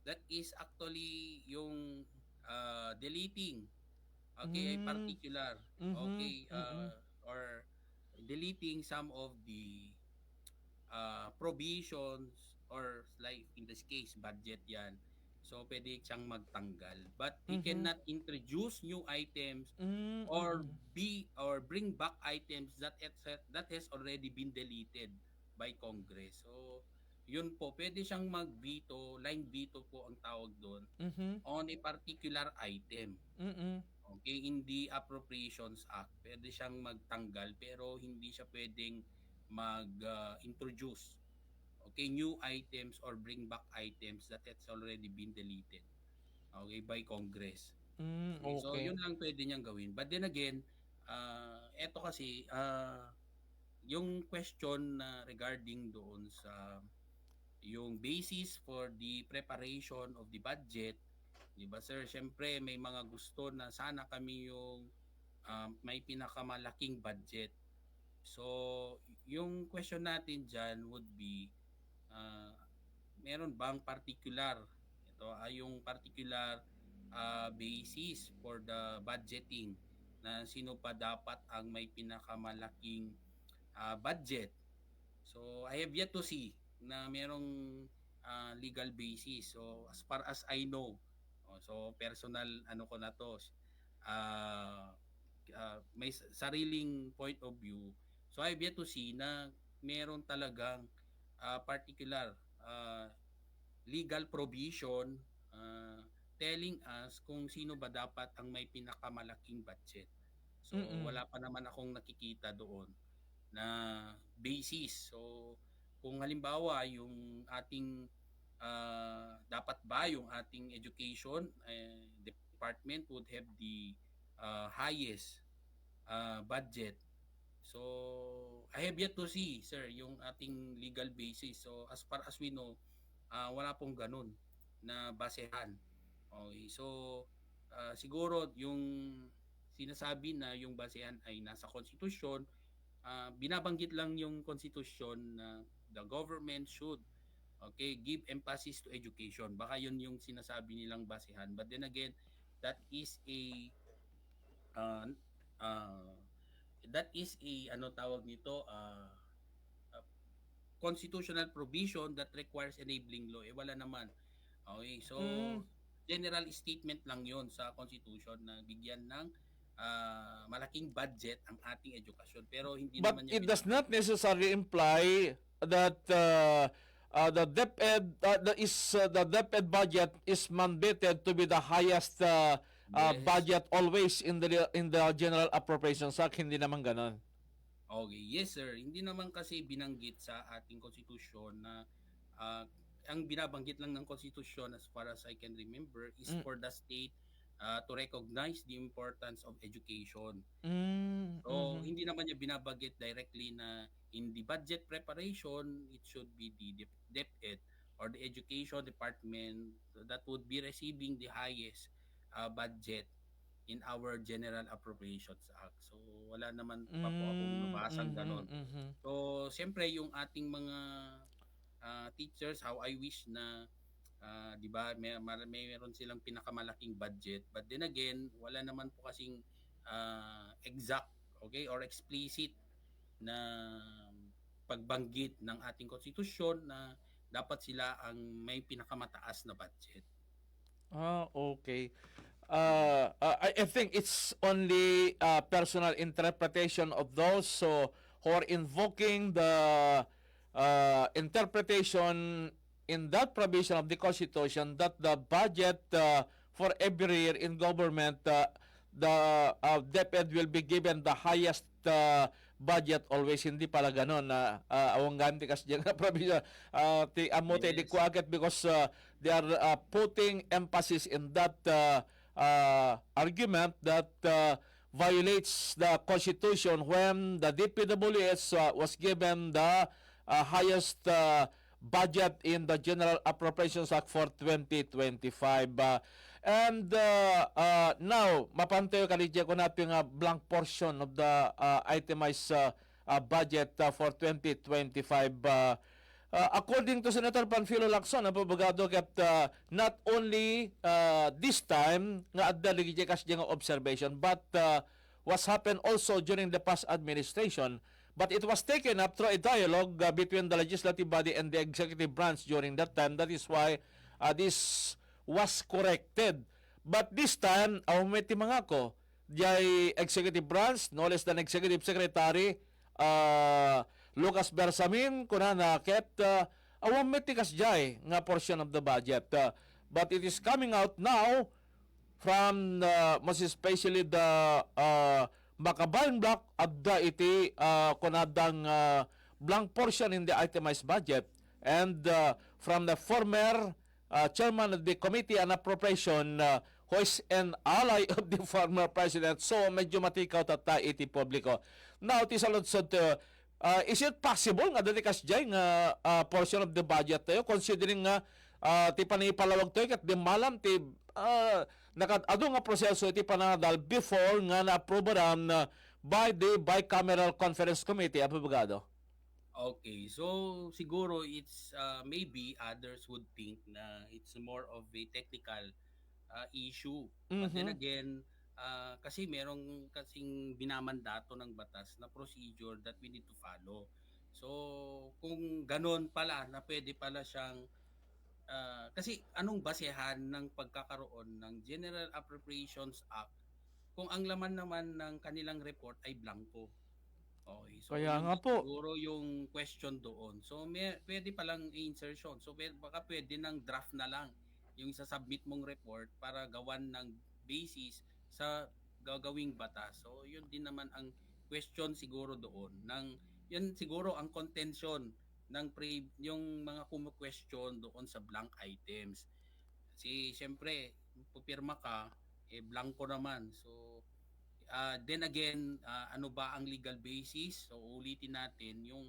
that is actually yung deleting, okay, particular, okay, or deleting some of the provisions, or like in this case budget yan, so pwede siyang magtanggal, but he cannot introduce new items or bring back items that has already been deleted by Congress. So yun po, pwede siyang mag-veto, line veto po ang tawag doon, on a particular item. Okay, in the Appropriations Act, pwede siyang magtanggal pero hindi siya pwedeng mag-introduce new items or bring back items that has already been deleted, okay, by Congress. Okay. So yun lang pwede niyang gawin. But then again, eto kasi yung question regarding doon sa yung basis for the preparation of the budget, di ba sir? Siyempre may mga gusto na sana kami yung may pinakamalaking budget. So, yung question natin dyan would be, meron bang particular, yung particular basis for the budgeting na sino pa dapat ang may pinakamalaking budget. So, I have yet to see na merong legal basis. So, as far as I know, so personal ko na to, may sariling point of view. So I've yet to see na meron talagang particular legal provision telling us kung sino ba dapat ang may pinakamalaking budget. So wala pa naman akong nakikita doon na basis. So kung halimbawa yung ating dapat ba yung ating education department would have the highest budget. So I have yet to see, sir, yung ating legal basis. So as far as we know, wala pong ganun na basehan. Okay, so siguro yung sinasabi na yung basehan ay nasa konstitusyon, binabanggit lang yung konstitusyon na the government should give emphasis to education. Baka yun yung sinasabi nilang basehan. But then again, that is a ano tawag nito, constitutional provision that requires enabling law. Wala naman. Okay, so general statement lang yon sa constitution na bigyan ng malaking budget ang ating edukasyon. Pero hindi
But
naman
it does not necessarily imply that the DepEd budget is mandated to be the highest budget always in the General Appropriations Act. Hindi naman ganon.
Okay, yes sir. Hindi naman kasi binanggit sa ating konstitusyon na ang binabanggit lang ng konstitusyon as far as I can remember is for the state to recognize the importance of education. So, hindi naman niya binabanggit directly na in the budget preparation, it should be the DepEd or the education department that would be receiving the highest budget in our General Appropriations Act. So, wala naman pa po akong nabasang ganon. So, siyempre, yung ating mga teachers, how I wish na, di ba, mayroon silang pinakamalaking budget. But then again, wala naman po kasing exact, or explicit na pagbanggit ng ating konstitusyon na dapat sila ang may pinakamataas na budget.
Okay. I think it's only personal interpretation of those who are invoking the interpretation in that provision of the Constitution that the budget for every year in government, the DepEd will be given the highest budget always. Hindi pala ganon na awang ganti kasi dyan na provision ti amote di kuaget because they are putting emphasis in that argument that violates the Constitution when the DPWH was given the highest budget in the General Appropriations Act for 2025. And now, mapantayo kanidya ko natin nga blank portion of the itemized budget for 2025. According to Senator Panfilo Lacson, ang pabagado kat not only this time nga adda ligid kas nga observation, but was happened also during the past administration. But it was taken up through a dialogue between the legislative body and the executive branch during that time. That is why this was corrected. But this time, awamiti mga ko, the executive branch, no less than executive secretary, Lucas Bersamin, kunana ket awamiti kas jay nga portion of the budget. But it is coming out now from most especially the Makabayan block adda iti kunadang blank portion in the itemized budget, and from the former chairman of the Committee on Appropriation who is an ally of the former president, so medyo matikaw tata iti publiko. Now ti saludsod is it possible nga dati kasjay nga portion of the budget tayo considering nga ti panipalawag tayo kat di malam ti ado nga proseso iti panadal before nga na-aprobaran by the bicameral conference committee, abogado.
Okay, so siguro it's maybe others would think na it's more of a technical issue. But then again, kasi merong kasing binamandato ng batas na procedure that we need to follow. So kung ganon pala na pwede pala siyang kasi anong basehan ng pagkakaroon ng General Appropriations Act kung ang laman naman ng kanilang report ay blanco? Okay, so
Kaya
yun
nga po.
siguro yung question doon. So pwede palang insertion. So baka pwede ng draft na lang yung isasubmit mong report para gawan ng basis sa gagawing batas. So yun din naman ang question siguro doon. Yan siguro ang contention ng yung mga kumu-question doon sa blank items. Kasi siyempre, pupirma ka, blanco naman. So then again, ano ba ang legal basis? So ulitin natin, yung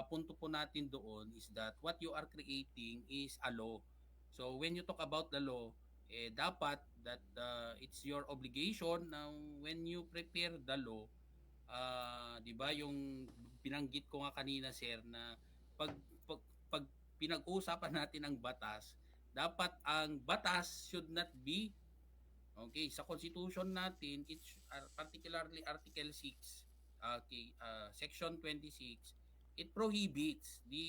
punto po natin doon is that what you are creating is a law. So when you talk about the law, dapat that it's your obligation na when you prepare the law, 'di ba yung binanggit ko nga kanina, sir, na pag pinag-uusapan natin ang batas, dapat ang batas should not be okay, sa Constitution natin, it's particularly Article 6, Section 26, it prohibits the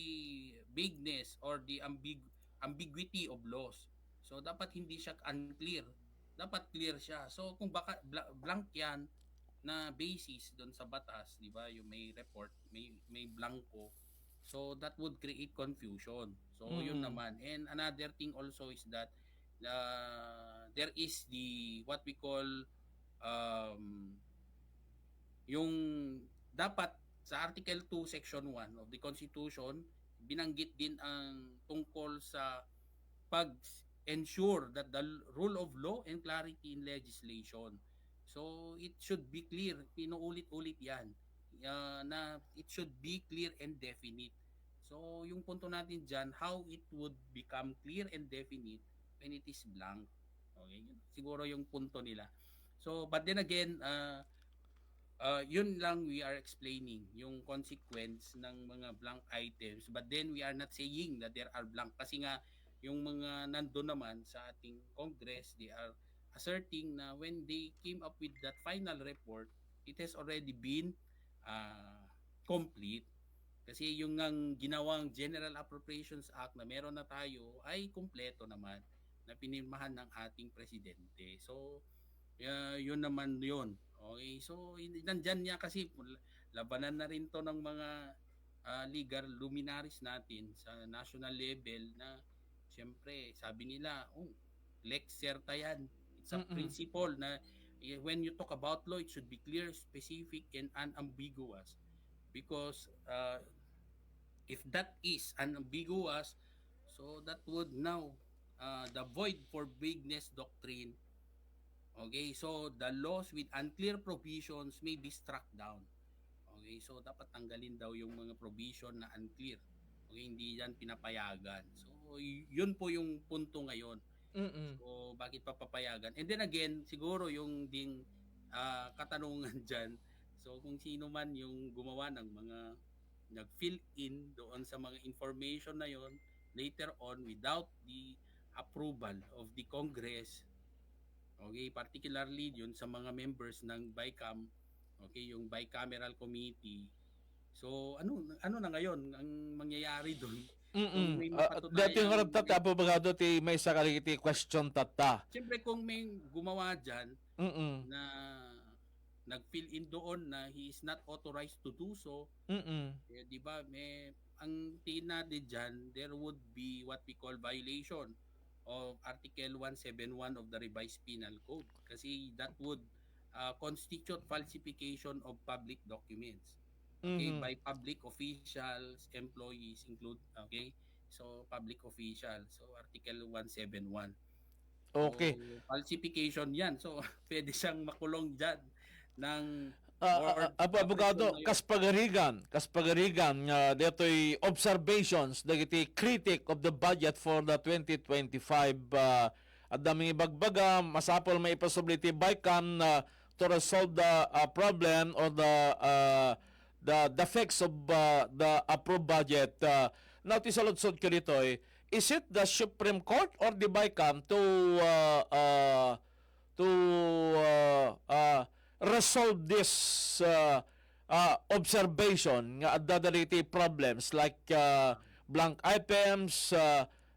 vagueness or the ambiguity of laws. So, dapat hindi siya unclear. Dapat clear siya. So, kung baka blank yan na basis doon sa batas, di ba, yung may report, may blanco, so that would create confusion. So, yun naman. And another thing also is that there is the what we call yung dapat sa Article 2 Section 1 of the Constitution, binanggit din ang tungkol sa pag-ensure that the rule of law and clarity in legislation. So it should be clear, pinuulit-ulit yan, na it should be clear and definite. So yung punto natin dyan, how it would become clear and definite when it is blank. Okay, yun siguro yung punto nila. So but then again, yun lang we are explaining yung consequence ng mga blank items, but then we are not saying that there are blank kasi nga yung mga nandoon naman sa ating Congress, they are asserting na when they came up with that final report, it has already been complete. Kasi yung ang ginawang General Appropriations Act na meron na tayo ay kumpleto naman na pinirmahan ng ating presidente. So, yun naman yun. Okay, so nandyan niya kasi labanan na rin to ng mga legal luminaries natin sa national level na siyempre sabi nila, lex certa yan. It's a principle na when you talk about law, it should be clear, specific, and unambiguous. Because if that is unambiguous, so that would now the void for vagueness doctrine. Okay, so the laws with unclear provisions may be struck down. Okay, so dapat tanggalin daw yung mga provision na unclear. Okay, hindi yan pinapayagan. So yun po yung punto ngayon. So bakit papapayagan? And then again, siguro yung ding katanungan dyan, so kung sino man yung gumawa ng mga nag-fill in doon sa mga information na yon later on without the approval of the Congress, okay, particularly yun sa mga members ng BICAM, okay, yung bicameral committee. So ano na ngayon ang mangyayari doon?
Dati nga rin tata, abogado, may sakaliti question tata.
Siyempre kung may gumawa dyan na nag-fill in doon na he is not authorized to do so, di ba, ang tina din dyan, there would be what we call violation of Article 171 of the Revised Penal Code. Kasi that would constitute falsification of public documents. Okay, by public officials, employees include, okay? So public officials. So Article 171.
Okay.
So, falsification 'yan. So pwede siyang makulong diyan ng
abogado, kaspagarigan deto'y observations dagiti critic of the budget for the 2025 at daming ibagbaga, masapol may possibility BICAM to resolve the problem or the defects of the approved budget. Now, tisalod-sod ko dito is it the Supreme Court or the BICAM to resolve this observation nga adda problems like blank items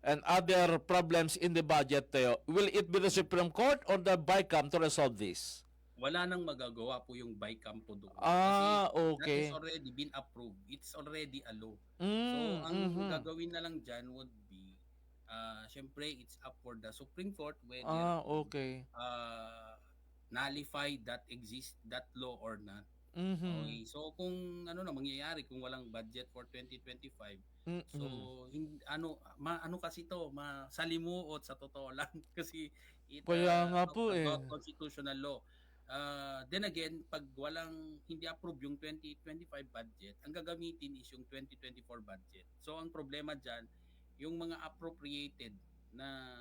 and other problems in the budget? Will it be the Supreme Court or the BICAM to resolve this?
Wala nang magagawa po yung BICAM po doon.
Okay.
That is already been approved. It's already a law.
Mm,
So, ang gagawin na lang dyan would be, syempre, it's up for the Supreme Court whether
Okay.
nullify that law or not. Okay. So, kung ano na mangyayari kung walang budget for 2025, so ano kasi to, masalimuot sa totoo lang kasi
Kaya nga po
constitutional law. Then again, pag hindi approve yung 2025 budget, ang gagamitin is yung 2024 budget. So ang problema dyan, yung mga appropriated na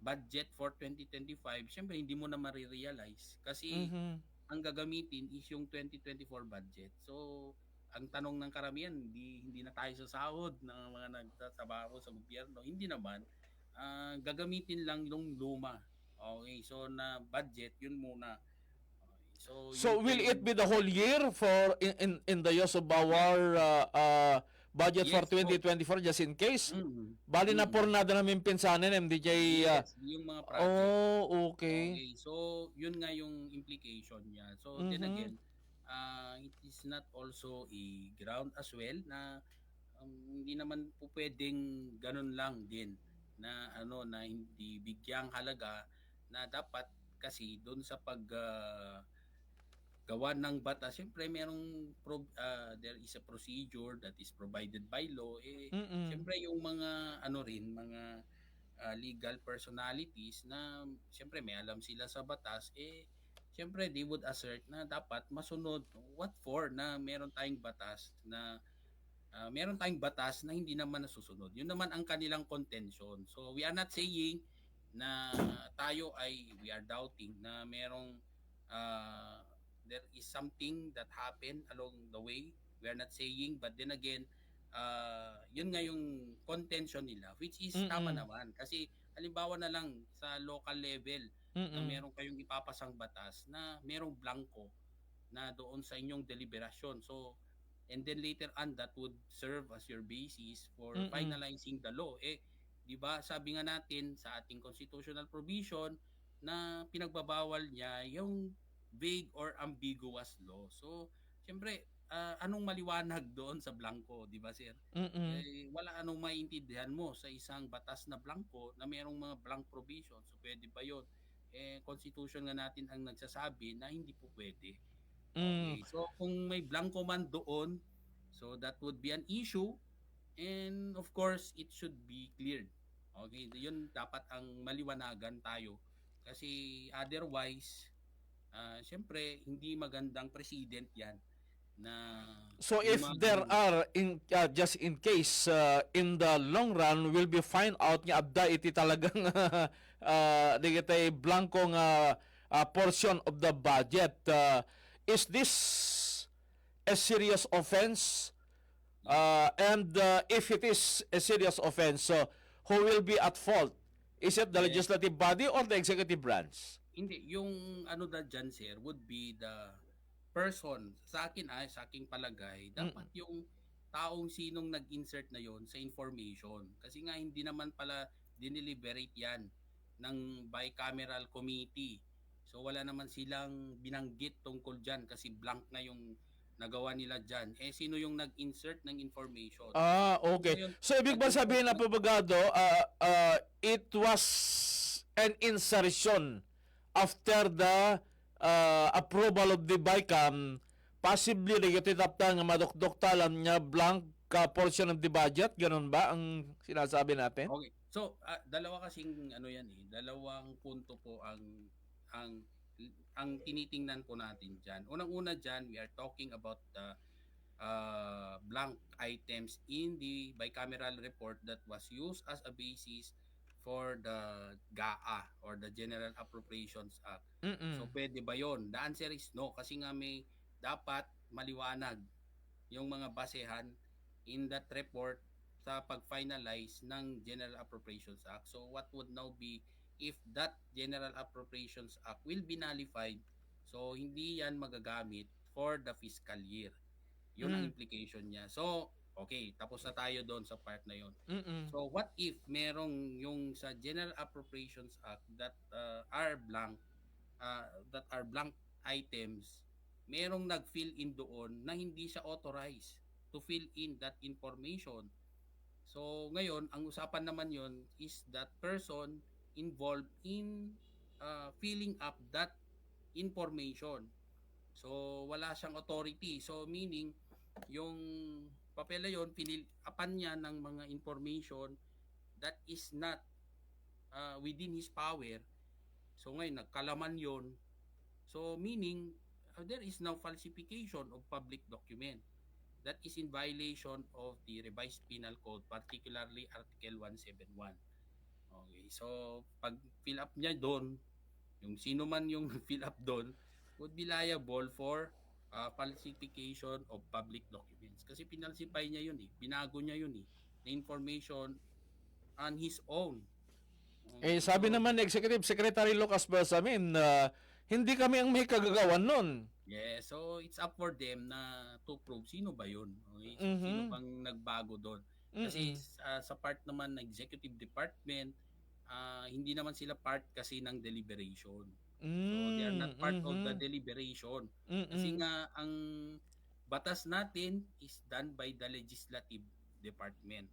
budget for 2025, syempre hindi mo na marirealize kasi ang gagamitin is yung 2024 budget. So ang tanong ng karamihan, hindi na tayo sasahod ng mga nagtatrabaho sa gobyerno. Hindi naman, gagamitin lang yung luma. Okay, so na budget, yun muna.
So will it be the whole year for in the use of our budget for 2024 just in case? Bali na por nada namin pinsanin MDJ.
Yung mga project.
Okay.
So yun nga yung implication niya. So then again, it is not also a ground as well na hindi naman po pwedeng ganun lang din na na hindi bigyang halaga na dapat kasi doon sa gawa ng batas, siyempre merong there is a procedure that is provided by law. Siyempre yung mga mga legal personalities na siyempre may alam sila sa batas, siyempre they would assert na dapat masunod. What for na meron tayong batas na hindi naman nasusunod. Yun naman ang kanilang contention. So we are not saying na we are doubting na merong there is something that happened along the way. We are not saying, but then again, yun nga yung contention nila, which is tama naman. Kasi halimbawa na lang sa local level na meron kayong ipapasang batas na merong blanco na doon sa inyong deliberasyon. So, and then later on, that would serve as your basis for finalizing the law. Di ba, sabi nga natin sa ating constitutional provision na pinagbabawal niya yung vague or ambiguous law. So, siyempre, anong maliwanag doon sa blanco, di ba, sir? Wala anong maintindihan mo sa isang batas na blanco na mayroong mga blank provisions. So, pwede ba yun? Constitution nga natin ang nagsasabi na hindi po pwede. Okay. So, kung may blanco man doon, so that would be an issue and of course, it should be cleared. Okay, yun dapat ang maliwanagan tayo. Kasi otherwise, siyempre, hindi magandang president yan.
So if there are, just in case, in the long run, will be find out nga abda iti talagang digitay blankong portion of the budget. Is this a serious offense? And if it is a serious offense, who will be at fault? Is it the legislative body or the executive branch?
Hindi, yung dyan, sir, would be the person. Sa aking palagay, dapat yung taong sinong nag-insert na yon sa information. Kasi nga hindi naman pala dineliberate yan ng bicameral committee. So wala naman silang binanggit tungkol dyan kasi blank na yung nagawa nila dyan. Sino yung nag-insert ng information?
Okay. So ibig ba sabihin na pabagado, it was an insertion after the approval of the BICAM, possibly nagititapta nga madokdoktalan niya blank portion of the budget, ganun ba ang sinasabi natin?
Okay. So, dalawa kasing dalawang punto po ang tinitingnan po natin dyan. Unang-una dyan, we are talking about the blank items in the bicameral report that was used as a basis for the GAA or the General Appropriations Act.
Mm-mm.
So pwede ba 'yon? The answer is no kasi nga may dapat maliwanag yung mga basehan in that report sa pag-finalize ng General Appropriations Act. So what would now be if that General Appropriations Act will be nullified, so hindi yan magagamit for the fiscal year. Yun ang implication niya. So, okay, tapos na tayo doon sa part na yun.
Mm-mm.
So what if merong yung sa General Appropriations Act that are blank items, merong nag-fill in doon na hindi siya authorized to fill in that information. So ngayon, ang usapan naman yon is that person involved in filling up that information. So wala siyang authority. So meaning yung papel na yun, pinil-upan niya ng mga information that is not within his power. So ngayon, nagkalaman yon. So meaning, there is now falsification of public document. That is in violation of the revised penal code, particularly Article 171. Okay, so pag fill up niya doon, yung sino man yung fill up doon, would be liable for falsification of public documents. Kasi pinalsify niya yun eh. Binago niya yun eh. The information on his own.
Sabi naman ni Executive Secretary Lucas Bersamin, hindi kami ang may kagagawan nun.
Yeah, so it's up for them na to prove sino ba yun. Okay? So,
Mhm.
sino bang nagbago doon. Kasi sa part naman ng Executive Department, hindi naman sila part kasi ng deliberation. So they are not part of the deliberation. Kasi nga ang batas natin is done by the Legislative Department.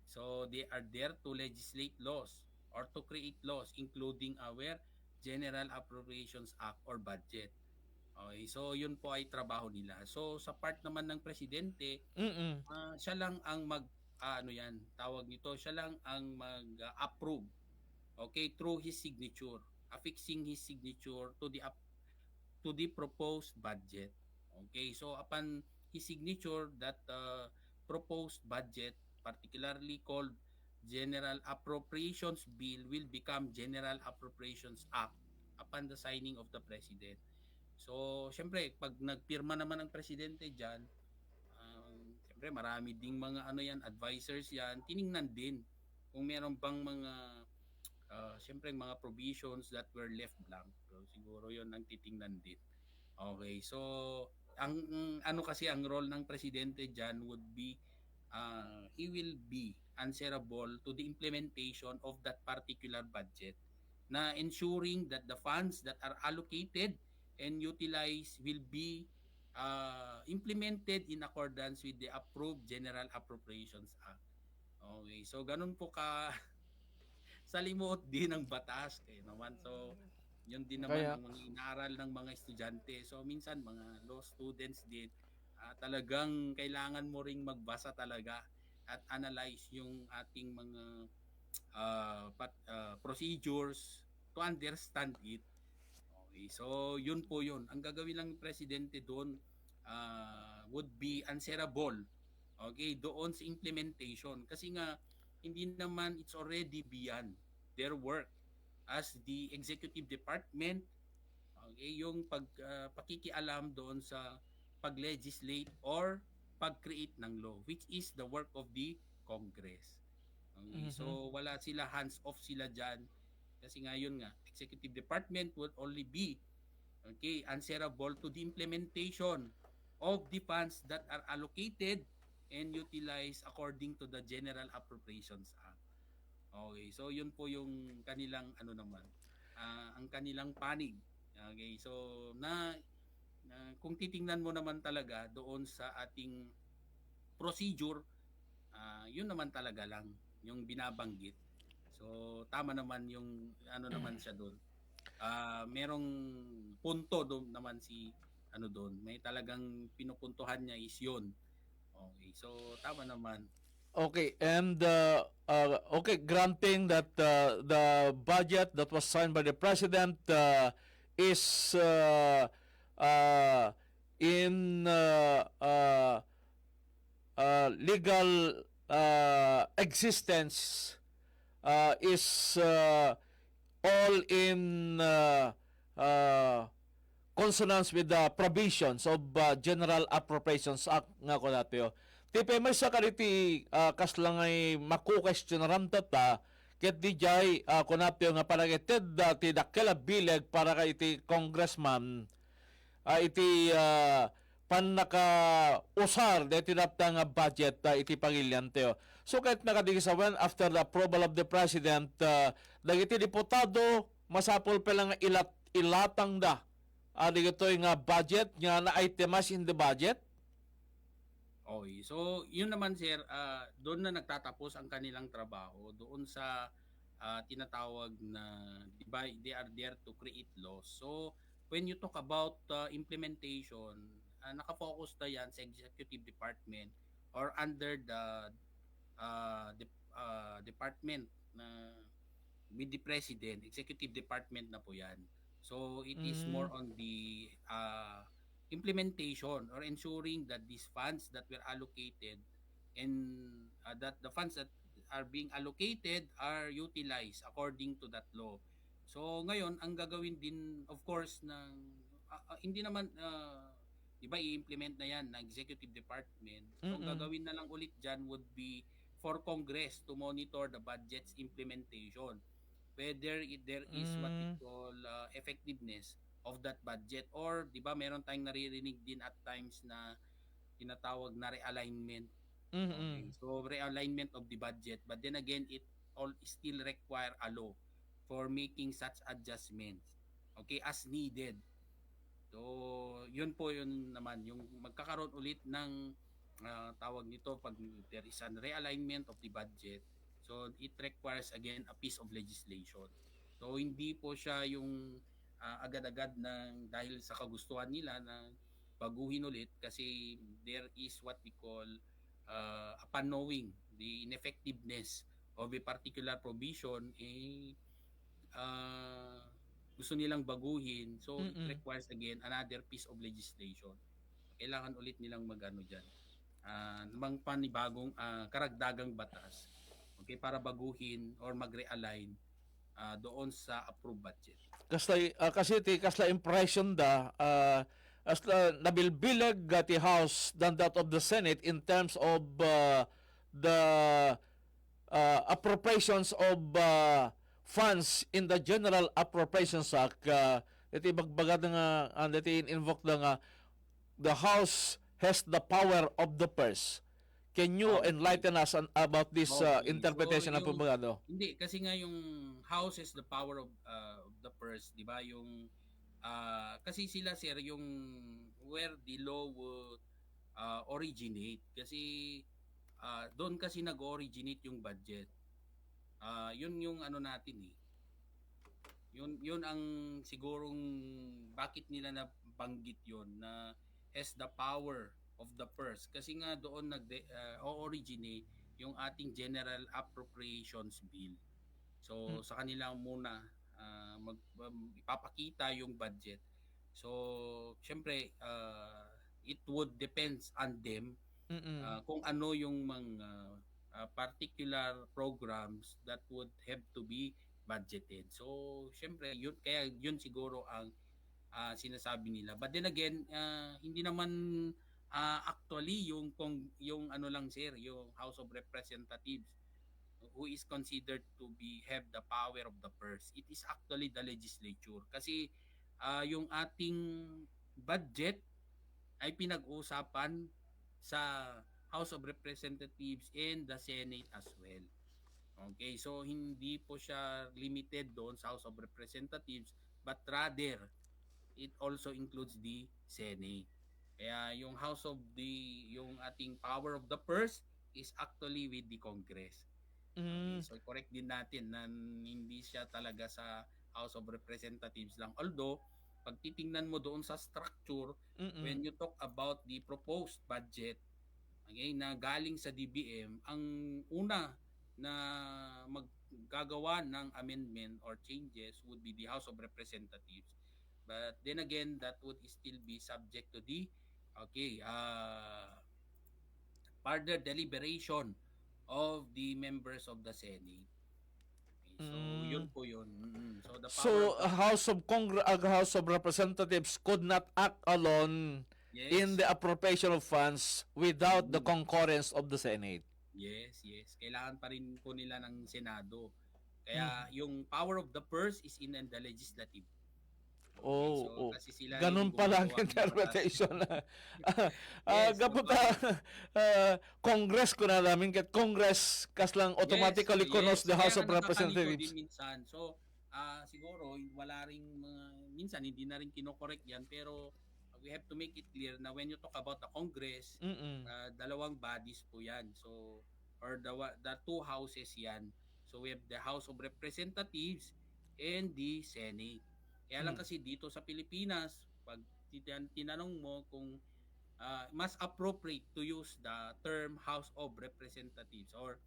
So they are there to legislate laws or to create laws including our General Appropriations Act or budget. Okay, so yun po ay trabaho nila. So sa part naman ng presidente, siya lang ang tawag nito, siya lang ang mag-approve. Okay, through his signature, affixing his signature to the proposed budget. Okay, so upon his signature, that proposed budget, particularly called General Appropriations Bill, will become General Appropriations Act upon the signing of the President. So, syempre, pag nagpirma naman ang Presidente dyan, syempre, marami ding mga advisors yan, tiningnan din kung meron bang mga syempre mga provisions that were left blank. So, siguro yon ang titingnan din. Okay, so ang kasi ang role ng presidente diyan would be he will be answerable to the implementation of that particular budget, na ensuring that the funds that are allocated and utilized will be implemented in accordance with the approved General Appropriations Act. Okay, so ganun po ka salimuot din ng batas kaya naman. So yun din naman ang mga inaaral ng mga estudyante. So minsan mga law students din, talagang kailangan mo ring magbasa talaga at analyze yung ating mga procedures to understand it. Okay, so yun po yun. Ang gagawin lang ng presidente doon would be answerable, okay, doon sa implementation. Kasi nga, hindi naman it's already beyond their work as the executive department, okay, yung pakikialam doon sa pag-legislate or pag-create ng law, which is the work of the Congress. Okay, so wala sila, hands off sila dyan. Kasi nga yun nga, executive department would only be answerable to the implementation of the funds that are allocated and utilized according to the General Appropriations Act. Okay, so yun po yung kanilang ang kanilang panig. Okay, so kung titingnan mo naman talaga doon sa ating procedure, yun naman talaga lang yung binabanggit. So tama naman yung naman siya doon. Merong punto doon naman doon. May talagang pinupuntuhan niya is yun. Okay, so tama naman.
Okay, and granting that the budget that was signed by the president is in legal existence is all in consonance with the provisions of General Appropriations Act nga ko natyo. Tipe may sa kaliti kaslang ay maku-questionaran ta ket di jay ko natyo nga panagited ti dakela bileg para kay iti congressman iti panaka usar deti napta nga budget iti pangilyan teo. So kahit nakadigisawan after the approval of the president dagiti diputado masapol pa lang ilatang da digitoy nga budget nga na-itemas in the budget.
Okay. So, yun naman sir, doon na nagtatapos ang kanilang trabaho doon sa tinatawag na, di ba, they are there to create laws. So, when you talk about implementation, nakafocus na yan sa executive department or under the department na with the president, executive department na po yan. So, it is more on the implementation or ensuring that these funds that were allocated and that the funds that are being allocated are utilized according to that law. So ngayon ang gagawin din of course ng hindi naman di ba i-implement na yan ng executive department. So ang gagawin na lang ulit diyan would be for Congress to monitor the budget's implementation, whether there is what we call effectiveness of that budget, or di ba meron tayong naririnig din at times na tinatawag na realignment. Okay. So realignment of the budget, but then again it all still require a law for making such adjustments, okay, as needed. So yun po yun naman yung magkakaroon ulit ng tawag nito pag there is an realignment of the budget. So it requires again a piece of legislation. So hindi po siya yung agad-agad ng dahil sa kagustuhan nila na baguhin ulit, kasi there is what we call upon knowing the ineffectiveness of a particular provision, gusto nilang baguhin. So it requires again another piece of legislation. Kailangan ulit nilang magano diyan. Namang panibagong karagdagang batas, okay, para baguhin or mag-realign doon sa approved budget.
Kasi kasla impression da as nabilbilag ti House than that of the Senate in terms of the appropriations of funds in the General Appropriations Act. Iti bagbagad nga iti invoke nga the House has the power of the purse. Can you enlighten us about this interpretation ng pabagado?
Hindi, kasi nga yung House is the power of the purse, di ba? Yung kasi sila sir yung where the law would originate, kasi doon kasi nag-originate yung budget. Yun yung ano natin eh. Yun ang sigurong bakit nila nabanggit yun na has the power of the purse, kasi nga doon nag-originate yung ating General Appropriations Bill. So sa kanila muna ipapakita yung budget. So syempre it would depends on them kung ano yung mga particular programs that would have to be budgeted. So syempre yun, kaya yun siguro ang sinasabi nila. But then again, hindi naman actually yung ano lang sir, yung House of Representatives who is considered to have the power of the purse. It is actually the legislature, kasi yung ating budget ay pinag-uusapan sa House of Representatives and the Senate as well. Okay, so hindi po siya limited doon sa House of Representatives, but rather it also includes the Senate. Kaya yung yung ating power of the purse is actually with the Congress. Okay, so correct din natin na hindi siya talaga sa House of Representatives lang. Although, pag titingnan mo doon sa structure, when you talk about the proposed budget, okay, na galing sa DBM, ang una na maggagawa ng amendment or changes would be the House of Representatives. But then again, that would still be subject to the further deliberation of the members of the Senate. So, yun po yun. So, the power
So,
of
a House of Representatives could not act alone in the appropriation of funds without the concurrence of the Senate.
Yes. Kailangan pa rin po nila ng Senado. Kaya yung power of the purse is in the legislative. Kasi sila
ganun
yung
pala ang
gumagawa ng
interpretation.
Yes,
Congress ko na namin kat Congress kas lang automatically kunos the House of
Kaya nakakalito
Representatives.
din minsan. So, siguro wala ring minsan hindi na rin kino-correct yan, pero we have to make it clear na when you talk about the Congress, dalawang bodies po yan. So, or the two houses yan. So, we have the House of Representatives and the Senate. Kaya lang kasi dito sa Pilipinas, pag tinanong mo kung mas appropriate to use the term House of Representatives or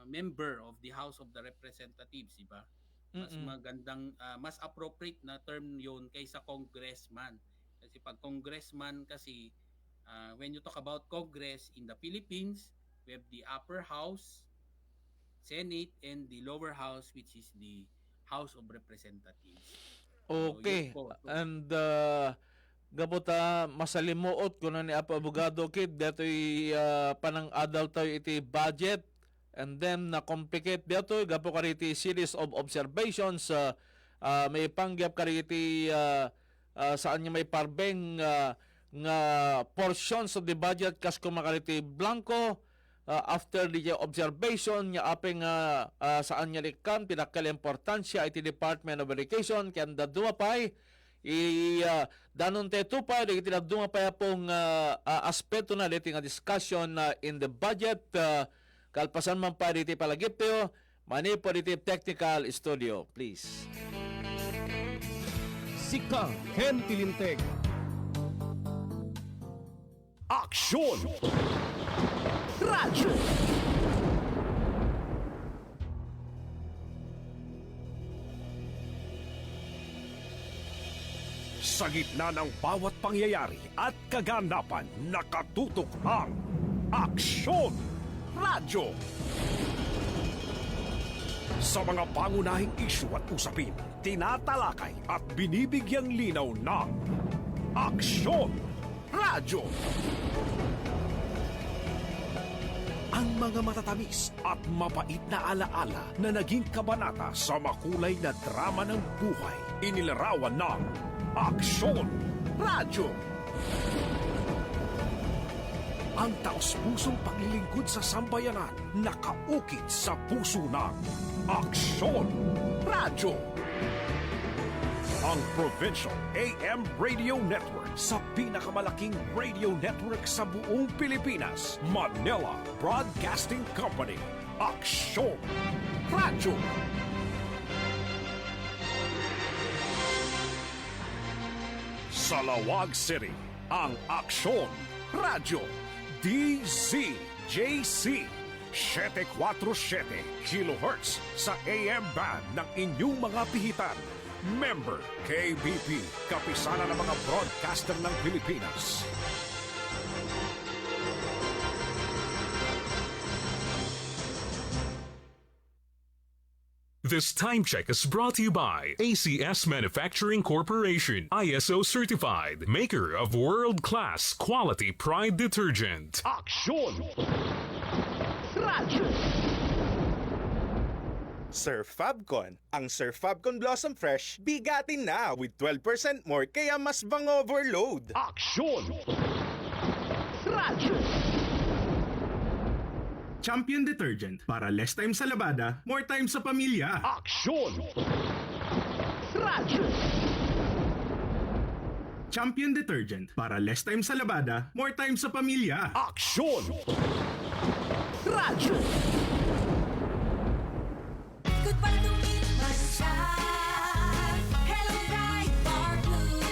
member of the House of the Representatives, diba? Mas magandang, mas appropriate na term yun kaysa congressman. Kasi pag congressman kasi, when you talk about Congress in the Philippines, we have the upper house, Senate, and the lower house, which is the House of Representatives.
Okay.
So,
And gabota masalimuot ko na ni Apo Abogado Kid dato'y panang adult tayo iti budget and then na-complicate dato'y gapo kariti series of observations may panggap kariti saan niya may parbeng nga portions of the budget kas kumakariti blanco after the observation niya apeng saan niya likan pinakal importansya iti Department of Education kaya dadumapay danon te tupay di tinadumapay pong aspeto na diti nga discussion in the budget kalpasan man pa diti palagipyo mani po diti technical studio please.
Sika Ken Tilinteg.
Aksyon! Radyo! Sa gitna ng bawat pangyayari at kaganapan, nakatutok ang Aksyon! Radyo! Sa mga pangunahing isyu at usapin, tinatalakay at binibigyang linaw ng Aksyon! Radyo! Ang mga matatamis at mapait na alaala na naging kabanata sa makulay na drama ng buhay, inilarawan ng Aksyon! Radyo! Ang taos-pusong paglilingkod sa sambayanan nakaukit sa puso ng Aksyon! Radyo! Ang Provincial AM Radio Network sa pinakamalaking radio network sa buong Pilipinas, Manila Broadcasting Company, Aksyon! Radyo! Sa Lawag City, ang Aksyon! Radyo! DZJC 747 kHz sa AM band ng inyong mga pihitan. Member KBP, kapisanan ng mga broadcaster ng Pilipinas.
This time check is brought to you by ACS Manufacturing Corporation, ISO certified, maker of world-class quality Pride detergent.
Aksyon! Radyo!
Sir Fabcon. Ang Sir Fabcon Blossom Fresh, bigatin na with 12% more kaya mas bang overload.
Aksyon! Radyo!
Champion Detergent para less time sa labada, more time sa pamilya.
Aksyon! Radyo!
Champion Detergent para less time sa labada, more time sa pamilya.
Aksyon! Radyo!
Goodbye to meet my child. Hello, bright bar blue.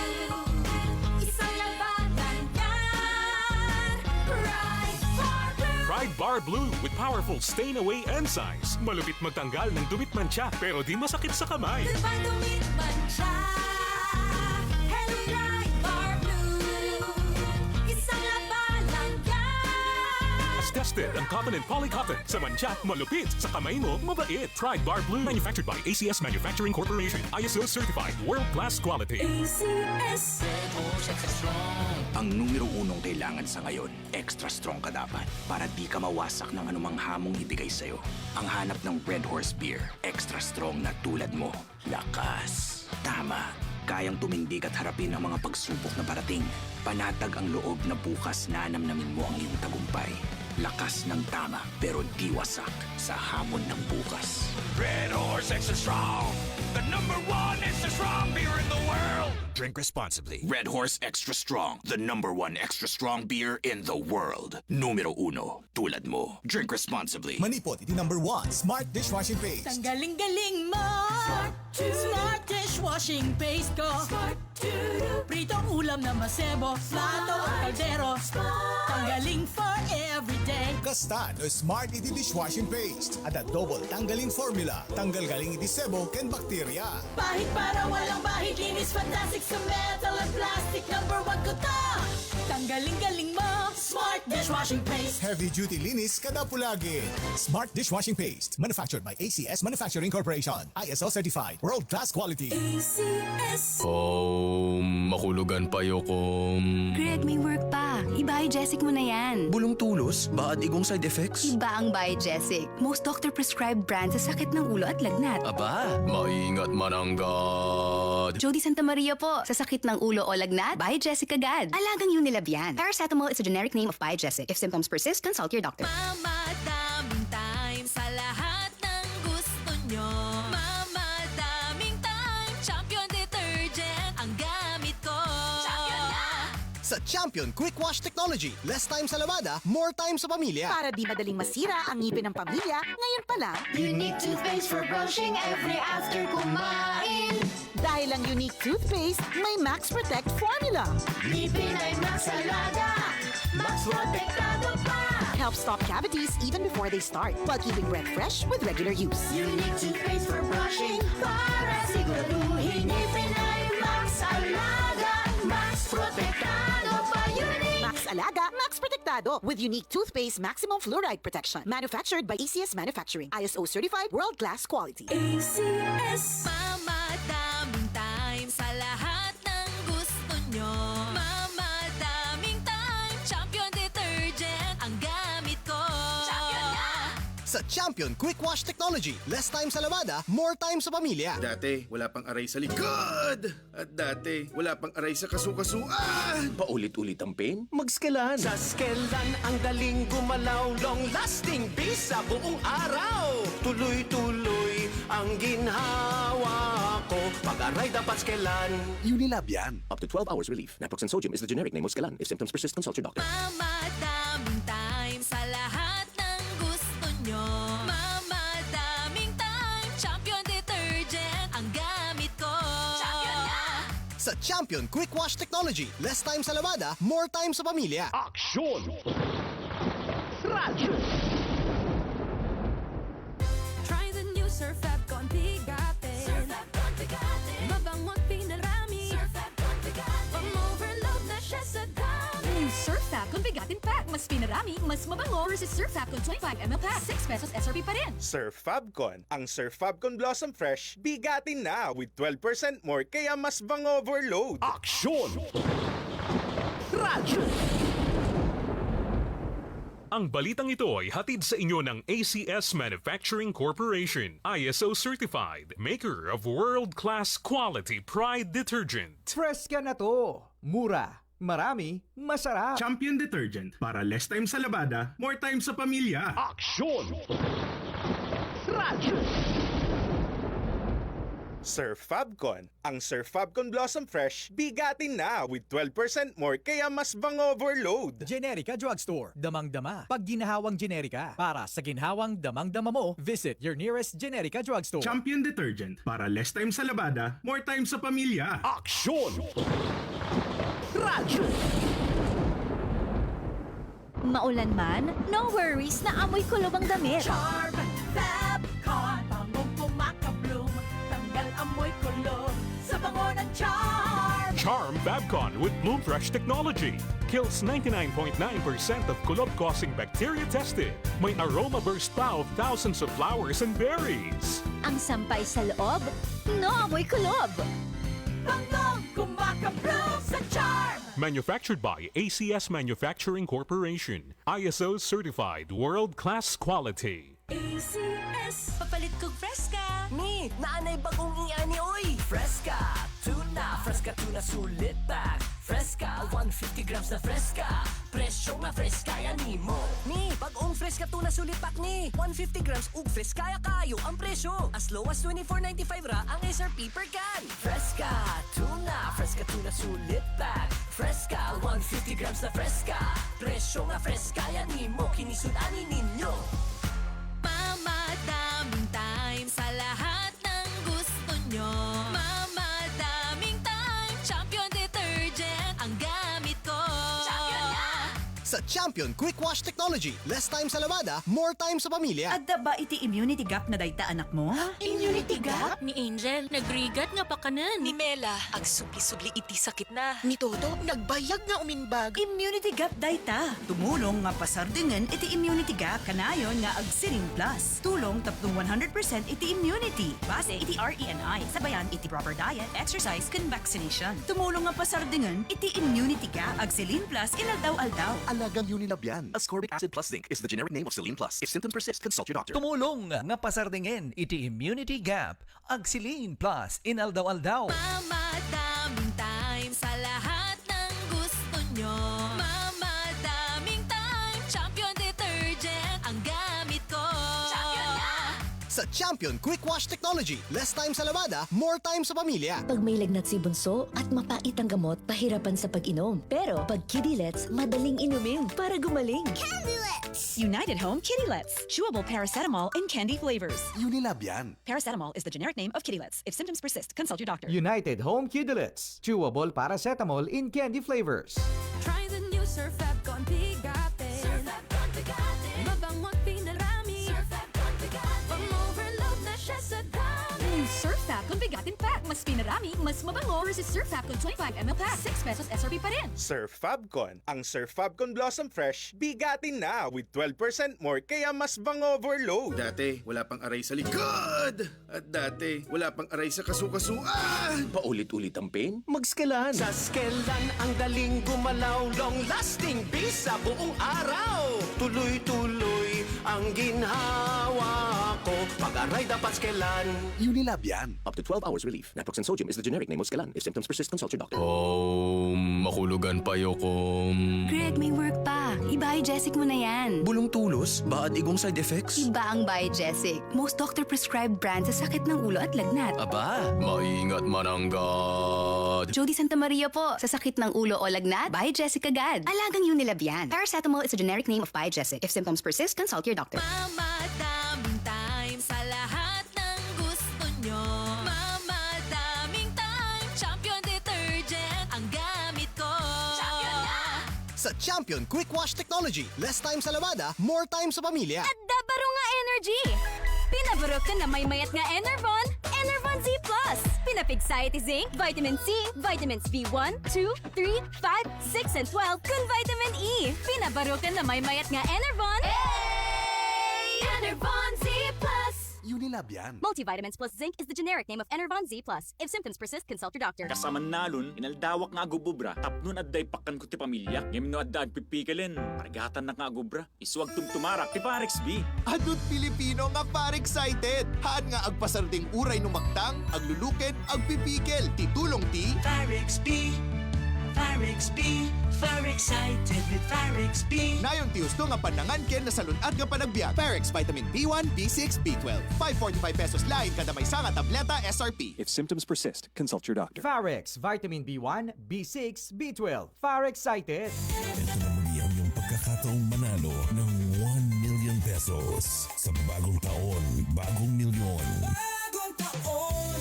Isang labanan yan. Bright bar blue.
Pride Bar Blue with powerful stain-away enzymes. Malupit magtanggal ng dumit mancha pero di masakit sa kamay.
Goodbye to meet my child. Hello, bright bar blue. Isang labanan yan.
Askas tested ang cotton and polycotton. Sa mancha, malupit. Sa kamay mo, mabait. Pride Bar Blue. Manufactured by ACS Manufacturing Corporation. ISO certified. World-class quality.
ACS.
Ang numero unong kailangan sa ngayon, extra strong ka dapat para di ka mawasak ng anumang hamong ibigay sa'yo. Ang hanap ng Red Horse Beer, extra strong na tulad mo. Lakas. Tama. Kayang tumindig at harapin ang mga pagsubok na parating. Panatag ang loob na bukas na namnamin mo ang iyong tagumpay. Lakas ng tama pero di wasak sa hamon ng bukas.
Red Horse Extra Strong, the #1 extra strong beer in the world.
Drink responsibly. Red Horse Extra Strong, the #1 extra strong beer in the world. Numero 1, tulad mo. Drink responsibly.
Manipot, iti #1 Smart Dishwashing Paste.
Ang galing-galing mo! Smart dishwashing paste ko. Pritong ulam na masebo. Plato o kaldero. Tanggaling for everyday.
Kasta no Smart iti Dishwashing Paste. At a double tanggalin formula. Tanggal galing iti sebo ken bakterya.
Bahid para walang bahid. Linis fantastic sa metal at plastic. #1 ko to. Tanggaling-galing mo. Smart dishwashing paste.
Heavy duty linis kada pulagi. Smart Dishwashing Paste. Manufactured by ACS Manufacturing Corporation. ISO certified. World class quality.
ACS.
Makulugan pa kong...
Greg, may work pa. I-Biogesic mo na yan.
Bulong tulos? Baad igong side effects?
Iba ang Biogesic. Most doctor-prescribed brand sa sakit ng ulo at lagnat.
Aba, maingat mananggad.
Jody Santa Maria po. Sa sakit ng ulo o lagnat, Biogesic agad. Alagang Unilab yan. Paracetamol is a generic name of Biogesic. If symptoms persist, consult your doctor.
Mamadaming time sa lahat ng gusto nyo. Mamadaming time, Champion Detergent ang gamit ko. Champion na!
Sa Champion Quick Wash Technology, less time sa lavada, more time sa pamilya.
Para di madaling masira ang ngipin ng pamilya, ngayon pa lang,
Unique toothpaste for brushing every after kumain.
dahil ang unique toothpaste may Max Protect formula.
Ngipin ay Max Alaga, Max Protektado pa.
Helps stop cavities even before they start, while keeping breath fresh with regular use.
Unique toothpaste for brushing para siguraduhin ngipin ay Max Alaga, Max Protektado pa. Unique
Max Alaga, Max Protectado with unique toothpaste maximum fluoride protection. Manufactured by ACS Manufacturing. ISO certified world-class quality.
ACS. Mamadaming time sa lahat ng gusto nyo. Mamadaming time, Champion Detergent ang gamit ko. Champion na!
Sa Champion Quick Wash Technology, less time sa lavada, more time sa pamilya.
Dati, wala pang aray sa likod. At dati, wala pang aray sa kasukasuan.
Paulit-ulit ang pain? Mag-Skelan.
Sa Skelan, ang galing gumalaw. Long-lasting bisa buong araw. Tuloy-tuloy ang ginhawa ko. Pag-aray dapat Skelan.
Unilab yan. Up to 12 hours relief. Naproxen sodium is the generic name of Skelan. If symptoms persist, consult your doctor.
Mamadaming time sa lahat ng gusto nyo. Mamadaming time, Champion Detergent ang gamit ko. Champion na!
Sa Champion Quick Wash Technology, less time sa lavada, more time sa pamilya.
Aksyon! Radyo!
Try the new Surf Fabcon Bigatin. Surf Fabcon Bigatin. Mabango't pinarami. Surf Fabcon Bigatin. Pang-overload na siya sa dami.
New Surf Fabcon Bigatin Pack. Mas pinarami, mas mabango versus Surf Fabcon 25ml Pack. 6 pesos SRP pa rin.
Surf Fabcon. Ang Surf Fabcon Blossom Fresh, bigatin na with 12% more kaya mas bang overload.
Aksyon! Radyo!
Ang balitang ito ay hatid sa inyo ng ACS Manufacturing Corporation, ISO certified, maker of world-class quality Pride detergent.
Fresca na to. Mura, marami, masarap.
Champion Detergent. Para less time sa labada, more time sa pamilya.
Aksyon! Radyo!
Surf Fabcon. Ang Surf Fabcon Blossom Fresh, bigatin na with 12% more kaya mas bang overload.
Generica Drugstore. Damang-dama. Pag ginahawang Generica. Para sa ginhawang damang-dama mo, visit your nearest Generica Drugstore.
Champion Detergent. Para less time sa labada, more time sa pamilya.
Aksyon! Radyo!
Maulan man, no worries na amoy kulob ang damit.
Charm Fabcon, bangong pumakabloom. Tanggal amoy kulo sa bango ng Charm.
Charm Fabcon with Bloom Fresh technology. kills 99.9% of kulob-causing bacteria tested. May aroma burst pa of thousands of flowers and berries.
Ang sampay sa loob, naamoy kulob.
Banggong kumakabog sa charm!
Manufactured by ACS Manufacturing Corporation. ISO certified world-class quality.
ACS!
Papalit kong Fresca! Ni, naanay bagong iani oy! Fresca! Fresca tuna sulit pack! Fresca, 150 grams na Fresca! Presyo nga Fresca yan mo! Ni, bagong Fresca tuna sulit pack ni! 150 grams ug Fresca kayo ang presyo! As low as 24.95 ra ang SRP per can! Fresca tuna sulit pack! Fresca, 150 grams na Fresca! Presyo nga Fresca yan mo! Kinisud-ani ninyo!
Mamadaming time sa lahat ng gusto nyo. Mamadaming time, Champion Detergent ang gamit ko. Champion na!
Sa Champion Quick Wash Technology, less time sa labada, more time sa pamilya.
Adda ba iti immunity gap na dayta anak mo?
Immunity gap? Ni Angel, nagrigat nga pa kanan.
Ni Mela, ag subli-subli iti sakit na. Ni Toto, nagbayag nga uminbag.
Immunity gap dayta. Tumulong nga pasardingan iti immunity gap. Kanayon nga Agsiling Plus. Tulong tapdong 100% iti immunity. Base iti RENI. Sabayan iti proper diet, exercise, can vaccination. Tumulong nga pasardingan iti immunity gap. Agsiling Plus inaldaw-aldaw.
Alagang Unilab yan. Ascorbic acid plus zinc is the generic name of Celine Plus. If symptoms persist, consult your doctor.
Tumulong nga pasardingen iti immunity gap. Agsilin Plus inaldaw-aldaw.
Mamadaming time sa lahat ng gusto nyo. Mamadaming time, Champion Detergent ang gamit ko. Champion na!
Sa Champion Quick Wash Technology, less time sa labada, more time sa pamilya.
Pag may lagnat si bunso at mapait ang gamot, pahirapan sa pag-inom. Pero pag Kidilets, madaling inumin para gumaling.
Kidilets! United Home Kidilets. Chewable paracetamol in candy flavors.
Unilab yan.
Paracetamol is the generic name of Kidilets. If symptoms persist, consult your doctor.
United Home Kidilets. Chewable paracetamol in candy flavors.
Try the new Surfab Con Bigatin. Surfab Con Bigatin. Mabangot pinarami. Surfab Con Bigatin. Pang-overload na siya sa dami. New Surfab Con Bigatin Pack. Mas pinarami, mas mabango versus Surfab Con 25ml Pack. 6 pesos SRP pa rin.
Surf Fabcon. Ang Surf Fabcon Blossom Fresh, bigatin na with 12% more kaya mas bang overload.
Dati, wala pang aray sa likod. At dati, wala pang aray sa kasukasuan.
Paulit-ulit ang pain? Mag-Skelan.
Sa Skelan, ang daling gumalaw, long-lasting bisa buong araw. Tuloy-tuloy ang ginhawa ko. Pag-aray dapat Skelan.
Unilab yan. Up to 12 hours relief. Naproxen sodium is the generic name of Skelan. If symptoms persist, consult your doctor.
Makulugan pa yokom.
Greg, may work pa. I-Biogesic mo na yan.
Bulong tulos? Baad igong side effects?
Iba ang Biogesic. Most doctor-prescribed brand sa sakit ng ulo at lagnat.
Aba, maingat mananggad.
Jody Santa Maria po. Sa sakit ng ulo o lagnat, Biogesic agad. Alagang Unilab yan. Paracetamol is a generic name of Biogesic. If symptoms persist, consult your doctor.
Mamadaming time sa lahat ng gusto nyo. Mamadaming time, Champion Detergent ang gamit ko. Champion na!
Sa Champion Quick Wash Technology, less time sa labada, more time sa pamilya.
At dabaro nga energy! Pinabaro ka na may mayat nga Enervon, Enervon Z+. Pinapigsaity zinc, vitamin C, vitamins B1, 2, 3, 5, 6, and 12, kun vitamin E. Pinabaro ka na may mayat nga Enervon. Hey! Enervon Z+.
Unilab yan.
Multivitamins plus zinc is the generic name of Enervon Z+. If symptoms persist, consult your doctor.
Kasaman nalon, inaldawak nga agububra, tapnon adday pakkan ko ti pamilya, ngayon no adda agpipikalin, parigatan na nga agubra, iswag tumtumarak ti Parex B.
Adut Pilipino nga excited. Haan nga agpasarding uray no maktang, agluluken, agpipikil, titulong ti
Parex B. Parex B. Excited with Parex B.
Nayon ti husto nga panangan ken na salunat nga panagbiag. Parex Vitamin B1, B6, B12. 545 pesos lain kada may sanga tableta SRP.
If symptoms persist, consult your doctor.
Farex Vitamin B1, B6, B12. Farexited.
Ito na muli ang iyong pagkakataong manalo ng 1 million pesos. Sa bagong taon, bagong milyon.
Bagong taon,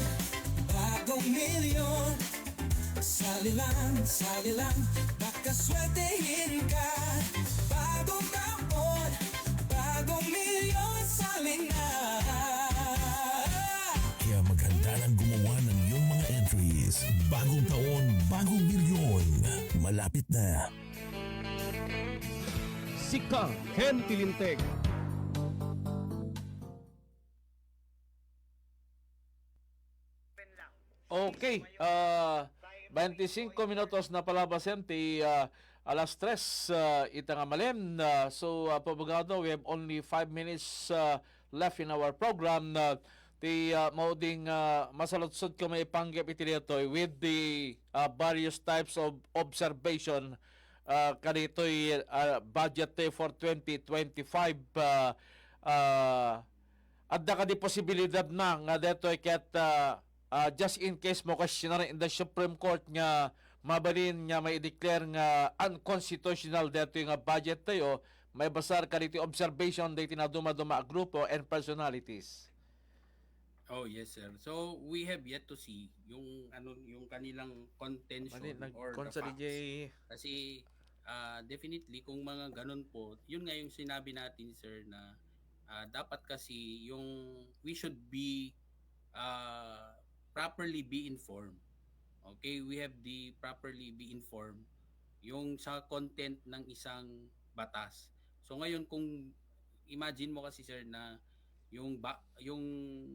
bagong milyon. Sali lang, baka swertehin ka. Bagong taon, bagong milyon, sali na.
Kaya maghanda ng gumawa ng iyong mga entries. Bagong taon, bagong milyon. Malapit na.
Sika Ken Tilinteg.
Okay, 25 minutos na palabasin ti alas 3 itang malim. So, Abogado, we have only 5 minutes left in our program. Ti mauding masalutsod ko may panggap iti dito with the various types of observation kanito'y budget for 2025. Adda ka di posibilidad na nga deto'y ket just in case mo questionary in the Supreme Court nga mabalin nga may declare nga unconstitutional dito yung budget tayo, may basar ka dito observation dito na dumaduma grupo and personalities.
Oh, yes, sir. So, we have yet to see yung yung kanilang contention or the facts. Kasi definitely kung mga ganun po, yun nga yung sinabi natin, sir, na dapat kasi yung we should be properly be informed. Okay, we have the properly be informed yung sa content ng isang batas. So ngayon kung imagine mo kasi, sir, na yung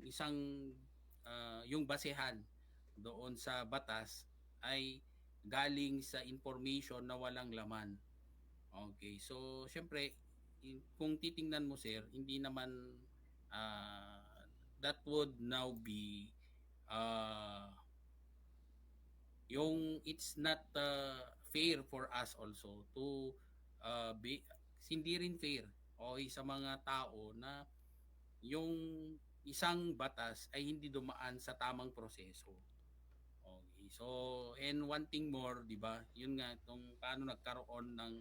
isang yung basehan doon sa batas ay galing sa information na walang laman. Okay, so syempre kung titingnan mo, sir, hindi naman that would now be yung it's not fair for us also to hindi rin fair sa mga tao na yung isang batas ay hindi dumaan sa tamang proseso. Okay. So, and one thing more, di ba? Yun nga, kung paano nagkaroon ng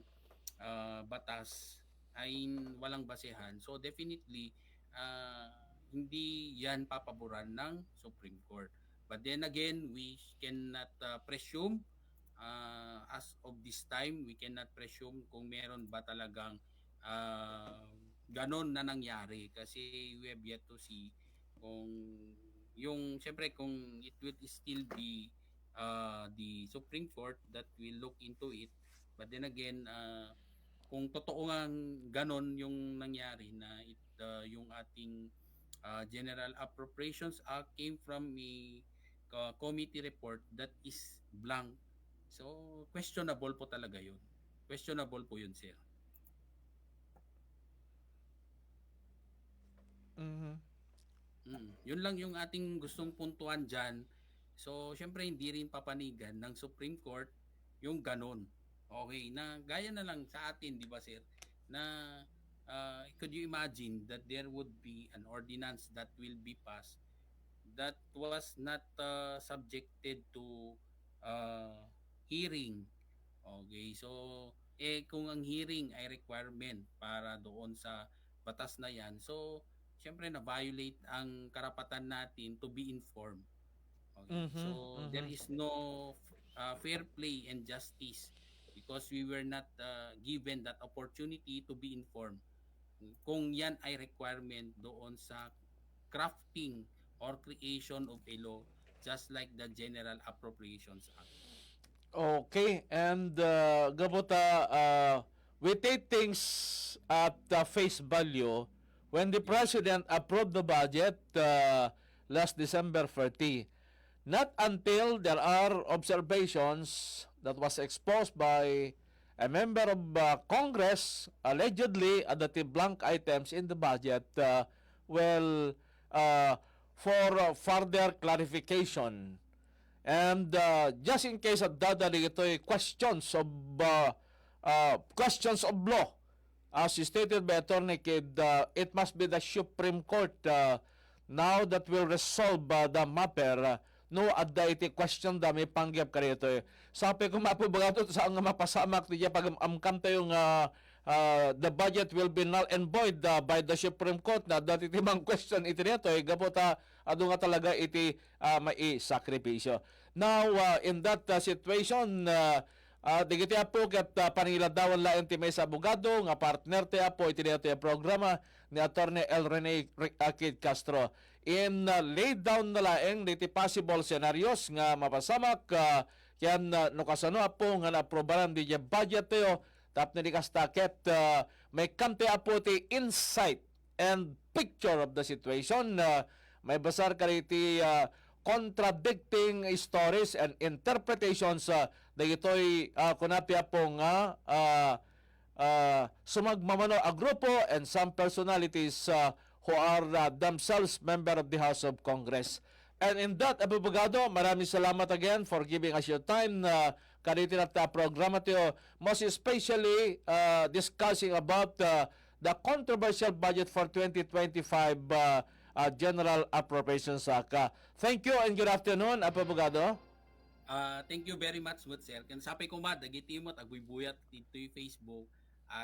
batas ay walang basehan. So, definitely, hindi yan papaboran ng Supreme Court. But then again, we cannot presume, as of this time, we cannot presume kung meron ba talagang ganon na nangyari, kasi we have yet to see kung yung siyempre kung it will still be the Supreme Court that will look into it. But then again, kung totoo nga ganon yung nangyari na yung ating General Appropriations Act came from a committee report that is blank, so questionable po talaga yun. Questionable po yun, sir. Yun lang yung ating gustong puntuan dyan. So, syempre hindi rin papanigan ng Supreme Court yung ganon. Okay, na gaya na lang sa atin, di ba, sir? Na could you imagine that there would be an ordinance that will be passed that was not subjected to hearing. Okay, so kung ang hearing ay requirement para doon sa batas na yan, so siyempre na-violate ang karapatan natin to be informed. Okay? So, there is no fair play and justice because we were not given that opportunity to be informed. Kung yan ay requirement doon sa crafting or creation of a law, just like the General Appropriations Act.
Okay, and Gabota, we take things at face value. When the President approved the budget last December 30, not until there are observations that was exposed by a member of Congress allegedly at the blank items in the budget for further clarification. And just in case at dadaling ito questions of law, as stated by Attorney Kidd, it must be the Supreme Court now that will resolve the matter. No, adda iti question da may panggap ka rito. Sabi ko mapubaga sa ang mapasamak niya pag amkam tayong the budget will be null and void by the Supreme Court na dati timang question iti rito. Gapota, ado nga talaga iti mai-sakripisyo. Now, in that situation, digiti po kat paniladawan lain ti may sa abogado nga partner ti apo iti dito programa ni Attorney El Rene Kid Castro in laid down na laeng diti possible scenarios nga mapasamak yan no kasano apo nga naprobaran di budget tayo tap ni kastaket may kante apo ti insight and picture of the situation. May basar ka ti contradicting stories and interpretations dagitoy kunapya po nga sumagmamano a grupo and some personalities who are themselves member of the House of Congress. And in that, Abogado, maraming salamat again for giving us your time na kanitinat programa tayo, most especially discussing about the controversial budget for 2025 General Appropriations Act. Thank you and good afternoon, Abogado.
Thank you very much, sir. Kan sapay ko dagiti mo agbubuyat dito yung Facebook.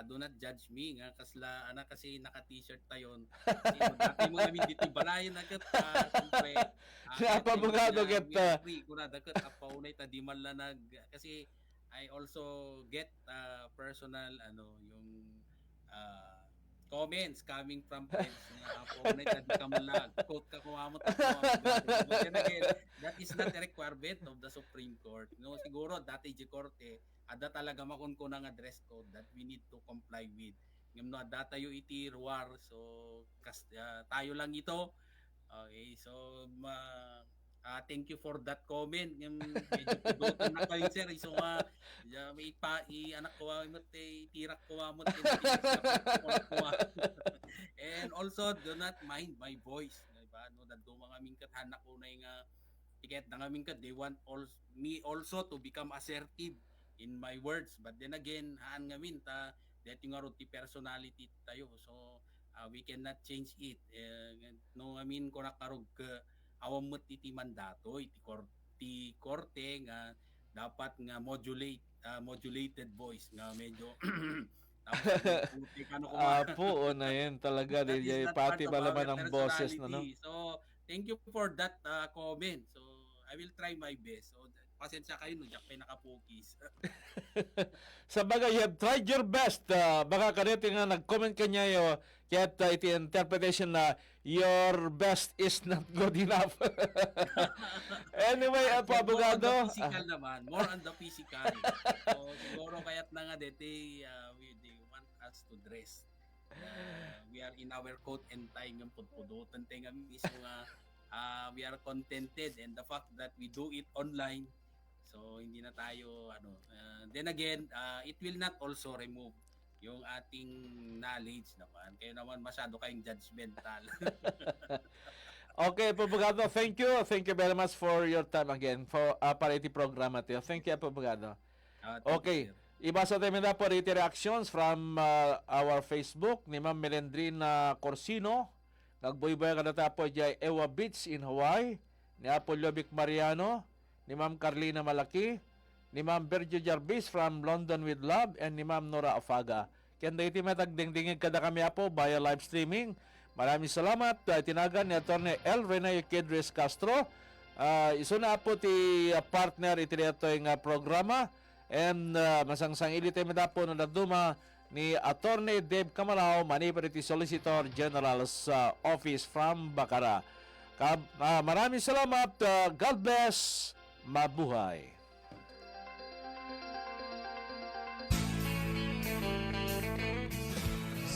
Do not judge me nga kasla kasi naka-t-shirt tayon. Kasi dati mo namin dito balayan agad siyempre.
Abogado get
kuna dakat apaunay ta di man lang kasi I also get personal yung comments coming from friends na apaunay ta di ka man lang quote ka kumamot that is not a requirement of the Supreme Court. No, siguro dati di korte ada talaga makunkuna nga dress code that we need to comply with. Ngam no ada tayo iti ruwar so tayo lang ito. Okay, so thank you for that comment. Ngam medyo pudutan na kayo sir. So may anak ko mo tirak ko mo and also do not mind my voice. Diba? No, dadto mga mingkat hanak ko na nga tiket na mingkat they want me also to become assertive in my words, but then again haan ngamin ta that yung ti personality tayo, so we cannot change it. No ngamin ko nakarog awam mo iti mandato iti korte nga dapat nga modulated voice nga medyo
po na yan talaga di pati ba naman ang boses na no.
So thank you for that comment. So I will try my best. So pasensya kayo no, diyak nakapokis.
Sa bagay, you have tried your best. Baka kanito nga nag-comment kanya yo, kaya't iti interpretation na your best is not good enough. Anyway, Abogado.
More on the physical naman. More on the physical. So siguro kaya't na nga they want us to dress. We are in our coat and tie ng pudpudutan tayo nga mismo nga we are contented and the fact that we do it online. So hindi na tayo then again it will not also remove yung ating knowledge naman. Kaya naman masyado kayong judgmental.
Okay, Abogado, thank you. Thank you very much for your time again for para iti programa tayo. Thank you, Abogado. Okay. Ibasa tayo na po iti reactions from our Facebook ni Ma'am Melendrina Corsino. Nagboy-boy ka na tapo dyan Ewa Beach in Hawaii, ni Apollo Vic Mariano, ni Ma'am Carlina Malaki, ni Ma'am Bergio Jarvis from London with Love, and ni Ma'am Nora Afaga. Kanda iti matagdingdingin kada kami apo via live streaming. Maraming salamat. Tinagan ni Atty. L. Rene Kedres Castro. Iso na po ti partner iti ito yung programa. And masangsang ilit tayo madapo na naduma ni Atty. Dave Camarao, Manipurity Solicitor General's Office from Bacara. Maraming salamat. God bless. Mabuhay.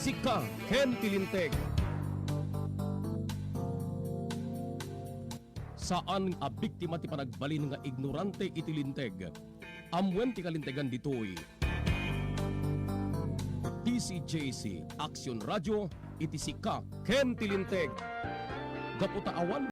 Sika Ken Tilinteg. Saan a biktima ti panagbalin nga ignorante itilinteg? Amwen ti kalintegan ditoy. PCJC Action Radio iti Sika Ken Tilinteg. Gaputa awan